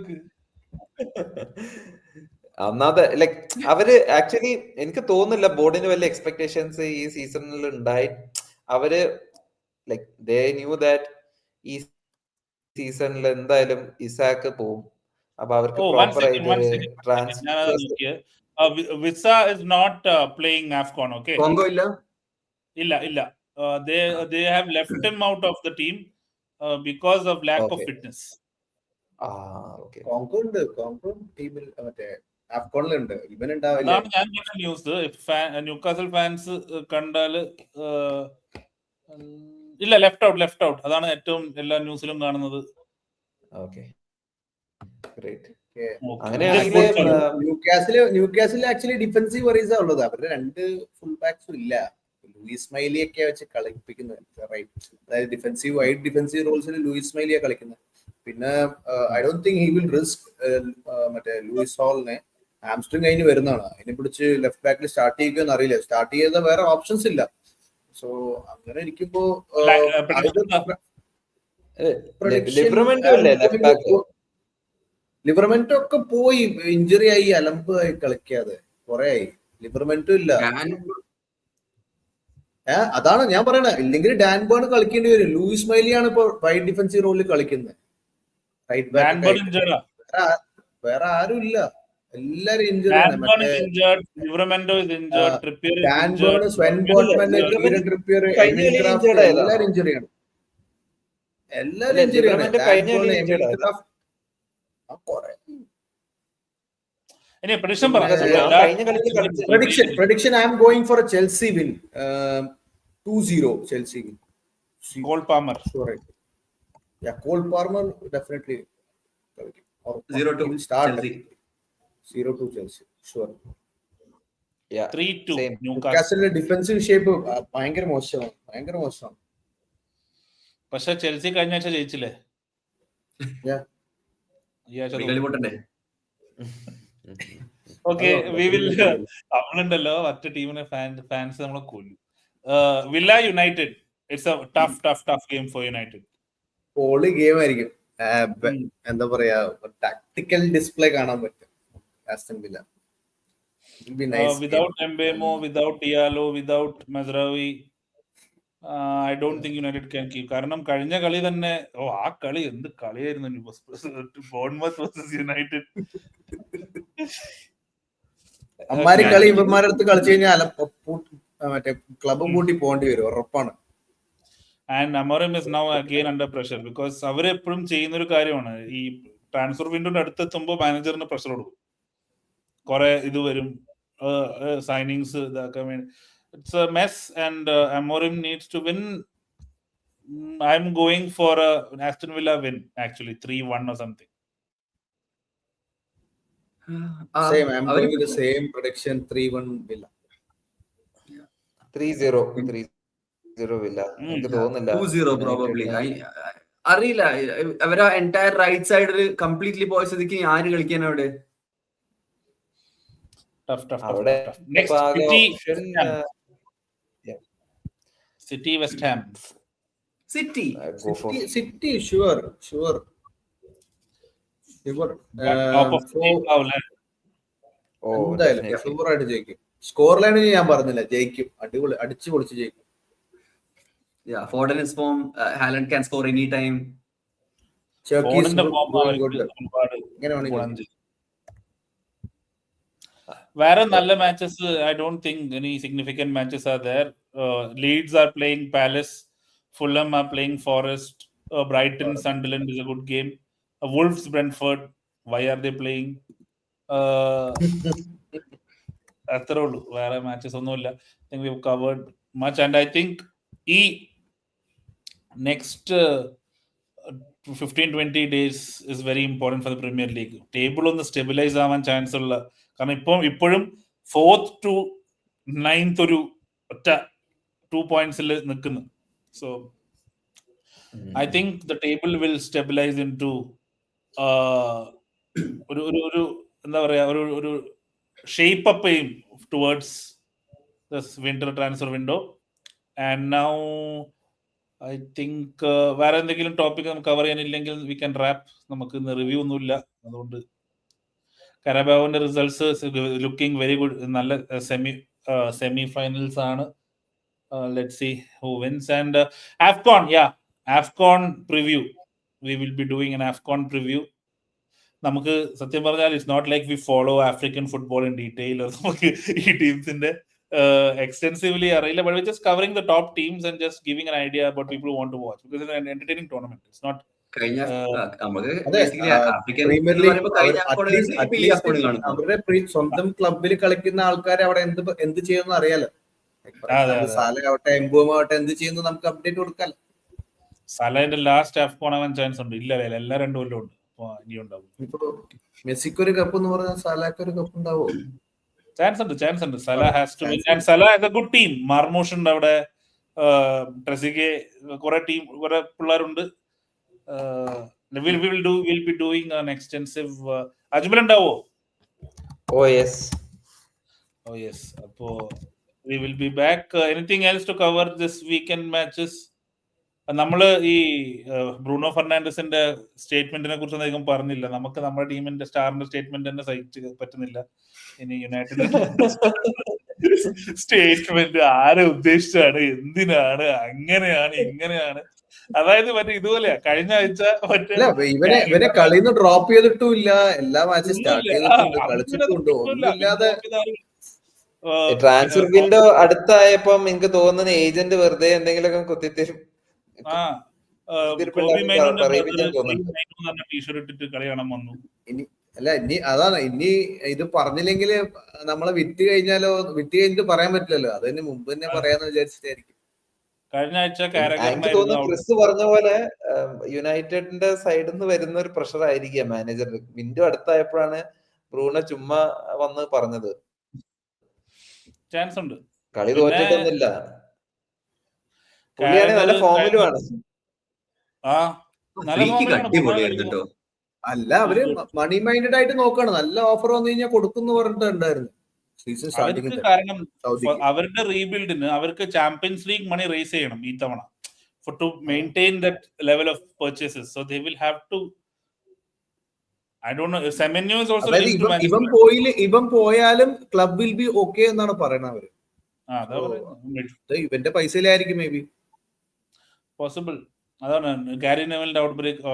ഒന്നാമത് ലൈക് അവര് ആക്ച്വലി എനിക്ക് തോന്നുന്നില്ല ബോർഡിന് വലിയ എക്സ്പെക്ടേഷൻസ് ഈ സീസണിൽ ഉണ്ടായി. അവര് ലൈക് ദേ ന്യൂ ദാറ്റ് ഈ സീസണിൽ എന്തായാലും ഇസാക്ക് പോവും. അപ്പൊ അവർക്ക് പ്രോപ്പർ ആയിട്ട് transfer. Wissa is not playing AFCON. Okay, Congo ഇല്ല. They have left him out of the team because of lack of fitness. Congo ഉണ്ട്, കോങ്കോ ടീമിൽ മറ്റേ ആഫ്കോണിലുണ്ട്, ഇവൻ ഉണ്ടാവില്ല. അതാണ് ഞാൻ കേട്ട ന്യൂസ്. ന്യൂകാസിൽ ഫാൻസ് കണ്ടാല് ഇല്ല, ലെഫ്റ്റ് ഔട്ട്. അതാണ് ഏറ്റവും എല്ലാ ന്യൂസിലും കാണുന്നത്. ന്യൂകാസിൽ ആക്ച്വലി ഡിഫൻസീവ് വറീസാ ഉള്ളത്. അവരുടെ 2 ഫുൾ ബാക്സും ഇല്ല. ലൂയിസ് മൈലിയൊക്കെ വെച്ച് കളിപ്പിക്കുന്നത്, അതായത് ഡിഫൻസീവ് റോൾസിൽ ലൂയിസ് മൈലിയെ കളിക്കുന്നത്. പിന്നെ I don't think he will risk മറ്റേ ലൂയിസ് ഹോളിനെ. ഹാംസ്ട്രിങ് കഴിഞ്ഞ് വരുന്നതാണ്, അതിനെ പിടിച്ച് ലെഫ്റ്റ് ബാക്കിൽ സ്റ്റാർട്ട് ചെയ്യുകയെന്ന് അറിയില്ല. സ്റ്റാർട്ട് ചെയ്ത വേറെ ഓപ്ഷൻസ് ഇല്ല. സോ അങ്ങനെ ഇരിക്കുമ്പോ ലിവർമെന്റോ ഒക്കെ പോയി, ഇഞ്ചുറി ആയി, അലമ്പായി കളിക്കാതെ കുറെ ആയി. ലിവർമെന്റും ഇല്ല. അതാണ് ഞാൻ പറയണത്. ഇല്ലെങ്കിൽ ഡാൻ ബേൺ കളിക്കേണ്ടി വരും. ലൂയിസ് മൈലിയാണ് ഇപ്പൊ റൈറ്റ് ഡിഫൻസീവ് റോളിൽ കളിക്കുന്നത്. റൈറ്റ് ബാക്ക് വേറെ ആരും ഇല്ല, എല്ലാരും ഇഞ്ചുറി ആണ്. ഡാൻ ബേൺ, സ്വെൻ ബോട്ട്മാൻ, കീരൻ ട്രിപ്പിയർ, എമിൽ ക്രാഫ്റ്റ് എല്ലാരും ഇഞ്ചുറിയാണ്. എല്ലാരും ഇഞ്ചുറിയാണ്. Prediction I am going for a Chelsea win. 2-0 Chelsea win. Cole Palmer. Sure. Yeah, Cole Palmer definitely. 0-2 Chelsea. 0-2 Chelsea. Sure. Yeah. 3-2 Newcastle defensive shape ഭയങ്കര മോശമാണ്. പക്ഷെ ചെൽസി കഴിഞ്ഞ ആഴ്ച ജയിച്ചില്ലേ? Okay, we will നമ്മളുണ്ടല്ലോ മറ്റു ടീമിനെ ഫാൻസ് നമ്മളെ കൊല്ലും. Villa United, it's a tough game for United. പോളി ഗെയിം ആയിരിക്കും. എന്താ പറയാ, ടാക്ടിക്കൽ ഡിസ്പ്ലേ കാണാൻ പറ്റും Aston Villa. Without Mbeumo, without Diallo, without Mazraoui, I don't think United can keep. കാരണം കഴിഞ്ഞ കളി തന്നെ ആ കളി എന്ത് കളിയായിരുന്നു, ബോൺമത്ത് വേഴ്സസ് യുണൈറ്റഡ്. അമ്മാരി കളി ഇവന്മാരുടെ അടുത്ത് കളിച്ചു കഴിഞ്ഞാൽ മറ്റേ ക്ലബും കൂട്ടി പോകേണ്ടി വരും, ഉറപ്പാണ്. And Amorim is now again under pressure because അവരെപ്പോഴും ചെയ്യുന്ന ഒരു കാര്യമാണ്, ഈ ട്രാൻസ്ഫർ വിൻഡോന്റെ അടുത്തെത്തുമ്പോൾ മാനേജറിന് പ്രഷർ കൊടുക്കും. കുറെ ഇത് വരും, സൈനിങ്സ് ഇതാക്കാൻ വേണ്ടി. It's a mess and Amorim needs to win. I'm going for an Aston Villa win, actually 3-1 or something. Same, I'm going with the same prediction, 3-1 Villa. 3-0 Villa. എനിക്ക് തോന്നുന്നില്ല 2-0 probably. അറിയില്ല, അവരാ എൻറ്റയർ റൈറ്റ് സൈഡിൽ completely പോയ സ്ഥിതിക്ക് ആര് കളിക്കാൻ അവിടെ? Tough. Next, City West Ham. City sure. എന്തായാലും ഷുവർ ആയിട്ട് ജയിക്കും. സ്കോർ ലൈൻ ഞാൻ പറഞ്ഞില്ല, ജയിക്കും, അടിപൊളി അടിച്ചു പൊളിച്ച് ജയിക്കും. Foden is form, Haaland can score anytime. വേറെ നല്ല matches, I don't think any significant matches are there. Leeds are playing Palace, Fulham are playing Forest, Brighton Sunderland is a good game, Wolves Brentford, why are they playing? അത്രേ ഉള്ളൂ, വേറെ matches ഒന്നുമില്ല. I think we have covered much. And I think ഈ next 15-20 days is very important for the Premier League. Table ഒന്ന് stabilise ആവാൻ chance ഉള്ള, കാരണം ഇപ്പോഴും 4th to 9th ഒരു ഒറ്റ 2 points നിൽക്കുന്നു. So I think the table will stabilise in to ഒരു എന്താ പറയാ, ഒരു ഷേപ്പ് അപ്പ് ചെയ്യും towards this winter transfer window. And now I think വേറെ എന്തെങ്കിലും ടോപ്പിക് നമുക്ക് കവർ ചെയ്യാനില്ലെങ്കിൽ വി ക്യാൻ റാപ്പ്. നമുക്ക് ഇന്ന് റിവ്യൂ ഒന്നുമില്ല, അതുകൊണ്ട് കരാബാവിന്റെ റിസൾട്ട്സ് ലുക്കിംഗ് വെരി ഗുഡ്. നല്ല സെമി ഫൈനൽസ് ആണ്. Let's see who wins. And AFCON preview, we will be doing an AFCON preview. നമുക്ക് സത്യം പറഞ്ഞാൽ it's not like we follow African football in detail. നമുക്ക് ഈ ടീംസിന്റെ extensively അറിയില്ല, but we're just covering the top teams and just giving an idea about people who want to watch, because it's an entertaining tournament. It's not അവരുടെ സ്വന്തം ക്ലബിൽ കളിക്കുന്ന ആൾക്കാർ അവിടെ എന്ത് ചെയ്യുന്ന അറിയാലോ. സാലയാവട്ടെ എംബുമാവട്ടെ എന്ത് ചെയ്യുന്നു നമുക്ക് അപ്ഡേറ്റ് കൊടുക്കാലോ. സാലയുടെ ലാസ്റ്റ് ആഫ്കോൺ ആവാൻ ചാൻസ് ഉണ്ട്. ഇല്ല, എല്ലാ 2 കൊല്ലം ഉണ്ട്. ഇനി ഉണ്ടാവും. ഇപ്പൊ മെസ്സിക്ക് ഒരു കപ്പ് എന്ന് പറഞ്ഞാൽ സാലക്ക് ഒരു കപ്പ് ഉണ്ടാവോ? ചാൻസ് ഉണ്ട്. Salah has to win, and Salah has a good team. മാർമൂഷ് ഉണ്ട് അവിടെ, ട്രെസിഗെ, കുറെ പിള്ളേരുണ്ട്. We'll be doing an extensive Ajmal ഉണ്ടാവോ? Oh yes. അപ്പോ we will be back. Anything else to cover this weekend matches? നമ്മള് ഈ ബ്രൂണോ ഫെർണാണ്ടസിന്റെ സ്റ്റേറ്റ്മെന്റിനെ കുറിച്ച് അധികം പറഞ്ഞില്ല. നമുക്ക് നമ്മുടെ ടീമിന്റെ സ്റ്റാറിന്റെ സ്റ്റേറ്റ്മെന്റ് തന്നെ സഹിച്ച് പറ്റുന്നില്ല. ഇനി യുണൈറ്റഡ് സ്റ്റേറ്റ്മെന്റ് ആരെ ഉദ്ദേശിച്ചാണ്, എന്തിനാണ്, അങ്ങനെയാണ് ഇങ്ങനെയാണ്. അതായത് മറ്റേ ഇതുപോലെയാ കഴിഞ്ഞ ആഴ്ച മറ്റേ അല്ല ഇവനെ കളിന്ന് ഡ്രോപ്പ് ചെയ്തിട്ടുമില്ല, എല്ലാ മാച്ചും സ്റ്റാർട്ട് ചെയ്തിട്ടുണ്ട്, കളിച്ചിട്ടുണ്ട്, ഒന്നുമില്ലാതെ. ട്രാൻസ്ഫർ വിൻഡോ അടുത്തായപ്പം എനിക്ക് തോന്നുന്ന ഏജന്റ് വെറുതെ എന്തെങ്കിലുമൊക്കെ കുത്തിത്തരും. ടീഷർട്ട് ഇട്ടിട്ട് കളി കാണാൻ വന്നു. അല്ല ഇനി അതാണ്, ഇനി ഇത് പറഞ്ഞില്ലെങ്കിൽ നമ്മളെ വിറ്റ് കഴിഞ്ഞിട്ട് പറയാൻ പറ്റില്ലല്ലോ, അതിന് മുമ്പ് തന്നെ പറയാന്ന് വിചാരിച്ചിട്ടായിരിക്കും. കഴിഞ്ഞ ആഴ്ച എനിക്ക് തോന്നുന്നു ക്രിസ് പറഞ്ഞ പോലെ യുണൈറ്റഡിന്റെ സൈഡിൽ നിന്ന് വരുന്ന ഒരു പ്രഷർ ആയിരിക്കാം മാനേജറിന്. വിൻഡോ അടുത്തായപ്പോഴാണ് ബ്രൂണോ ചുമ്മാ വന്ന് പറഞ്ഞത്. ചാൻസ് ഉണ്ട്, കളി തോറ്റിട്ടൊന്നുമില്ല, പുള്ളിയാണെങ്കിൽ നല്ല ഫോമിലുമാണ്. അല്ല അവര് മണി മൈൻഡഡ് ആയിട്ട് നോക്കാണ്, നല്ല ഓഫർ വന്നു കഴിഞ്ഞാൽ കൊടുക്കുന്നു പറഞ്ഞിട്ടുണ്ടായിരുന്നു സീസൺ സ്റ്റാർട്ടിംഗ്. കാരണം അവരുടെ റീബിൽഡിന് അവർക്ക് ചാമ്പ്യൻസ് ലീഗ് മണി റേസ് ചെയ്യണം ഈ തവണ to maintain that level of purchases. So they will have to, I don't know, Semenyo is also linked to Manchester. ഇവൻ പോയാലും ക്ലബ് വിൽ ബി ഓക്കെ എന്നാണ് പറയുന്നത് അവര്. ഇവന്റെ പൈസയിലായിരിക്കും മേ ബി പോസിബിൾ. അതാണ് ഗാരി നെവലിന്റെ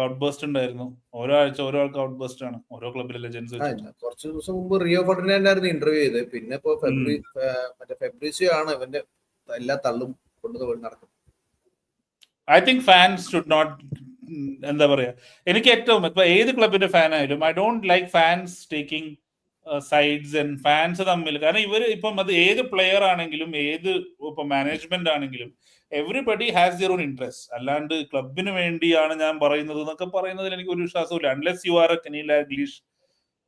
ഔട്ട്ബേസ്റ്റ് ഉണ്ടായിരുന്നു. ഓരോ ആഴ്ച ഓരോ ആൾക്ക് ഔട്ട്ബേസ്റ്റ് ആണ് ഓരോ ക്ലബിലെ ലെജൻസ്. കുറച്ച് ദിവസം മുമ്പ് റിയോ ഫെർഡിനാൻഡ് ആയിരുന്നു ഇന്റർവ്യൂ ചെയ്ത്, പിന്നെ ഇപ്പൊ ഫെബ്രീസിയോ ആണ് ഇവന്റെ എല്ലാ തള്ളും കൊണ്ടുപോയി നടക്കുന്നത്. I think fans should not, എന്താ പറയാ, എനിക്ക് ഏറ്റവും ഇപ്പൊ ഏത് ക്ലബിന്റെ ഫാൻ ആയാലും I don't like fans taking sides and fans തമ്മിൽ. കാരണം ഇവര് ഇപ്പം അത് ഏത് പ്ലെയർ ആണെങ്കിലും ഏത് ഇപ്പൊ മാനേജ്മെന്റ് ആണെങ്കിലും everybody has their own interest. അല്ലാണ്ട് ക്ലബിന് വേണ്ടിയാണ് ഞാൻ പറയുന്നത് എന്നൊക്കെ പറയുന്നതിൽ എനിക്ക് ഒരു വിശ്വാസമില്ല. Unless you are a Kenny Dalglish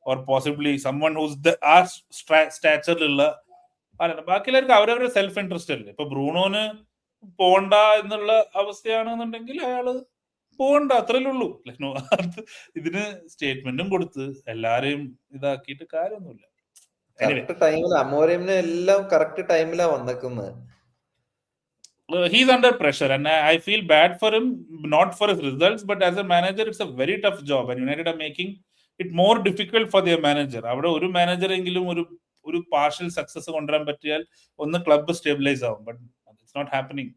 or possibly someone who's ആ സ്റ്റാച്ചറിലുള്ള. ബാക്കിയുള്ളവർക്ക് അവരവരുടെ സെൽഫ് ഇൻട്രസ്റ്റ് അല്ലേ. ഇപ്പൊ ബ്രൂണോന് പോണ്ട എന്നുള്ള അവസ്ഥയാണെന്നുണ്ടെങ്കിൽ അയാള് പോകണ്ട, അത്രയല്ലേ ഉള്ളൂ. ഇതിന് സ്റ്റേറ്റ്മെന്റും കൊടുത്ത് എല്ലാരെയും ഇതാക്കിയിട്ട് കാര്യമൊന്നുമില്ല. അമോറിമിന് എല്ലാം കറക്റ്റ് ടൈമിലാ വന്നേക്കുന്നത്. He's under pressure and I feel bad for him, not for his results, but as a manager it's a very tough job and United are making it more difficult for their manager. അവിടെ ഒരു manager എങ്കിലും ഒരു partial success കൊണ്ടുവരാൻ പറ്റിയാൽ ഒന്ന് club stabilise ആവും. But it's not happening.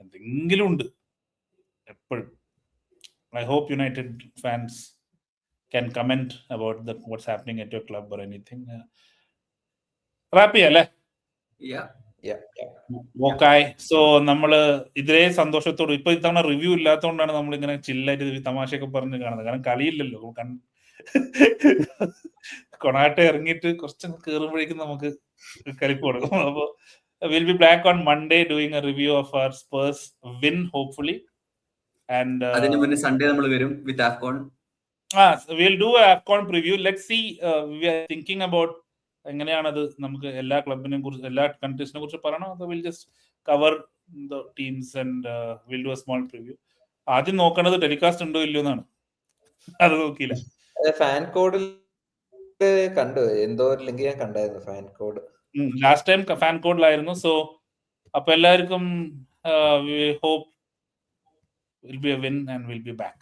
എന്തെങ്കിലും ഉണ്ട് എപ്പോഴും. I hope United fans can comment about what's happening at your club or anything. Happy അല്ലേ? ഓക്കെ. സോ നമ്മള് ഇതേ സന്തോഷത്തോട് ഇപ്പൊ ഇത്തവണ റിവ്യൂ ഇല്ലാത്തതുകൊണ്ടാണ് നമ്മൾ ഇങ്ങനെ ചില്ലായിട്ട് തമാശയൊക്കെ പറഞ്ഞ് കാണുന്നത്. കാരണം കളിയില്ലല്ലോ. കൊണാട്ടെ ഇറങ്ങിയിട്ട് കുറച്ച് കയറുമ്പോഴേക്കും നമുക്ക് കളിപ്പ് കൊടുക്കും. അപ്പൊ will be back on Monday doing a review of our Spurs win hopefully. And അതിന് മുന്നേ സൺഡേ നമ്മൾ വരും വിത്ത് AFCON. we'll do a AFCON preview. Let's see, we are thinking about എങ്ങനെയാണത് നമുക്ക് എല്ലാ ക്ലബിനെ കുറിച്ച് എല്ലാ കൺട്രീസിനെ കുറിച്ച് പറയണോ, അതോ will just cover the teams and will do A small preview. ആദ്യം നോക്കേണ്ടത് ടെലികാസ്റ്റ് ഉണ്ടോ ഇല്ലയോ എന്നാണ്. അത് നോക്കിയില്ല. ഫാൻ കോഡിൽ കണ്ടു, എന്തോ ഒരു ലിങ്ക് ഞാൻ കണ്ടായിരുന്നു. ഫാൻ കോഡ് ലാസ്റ്റ് ടൈം ഫാൻ കോഡിലായിരുന്നു. സോ അപ്പൊ എല്ലാവർക്കും we hope will be a win and we'll be back.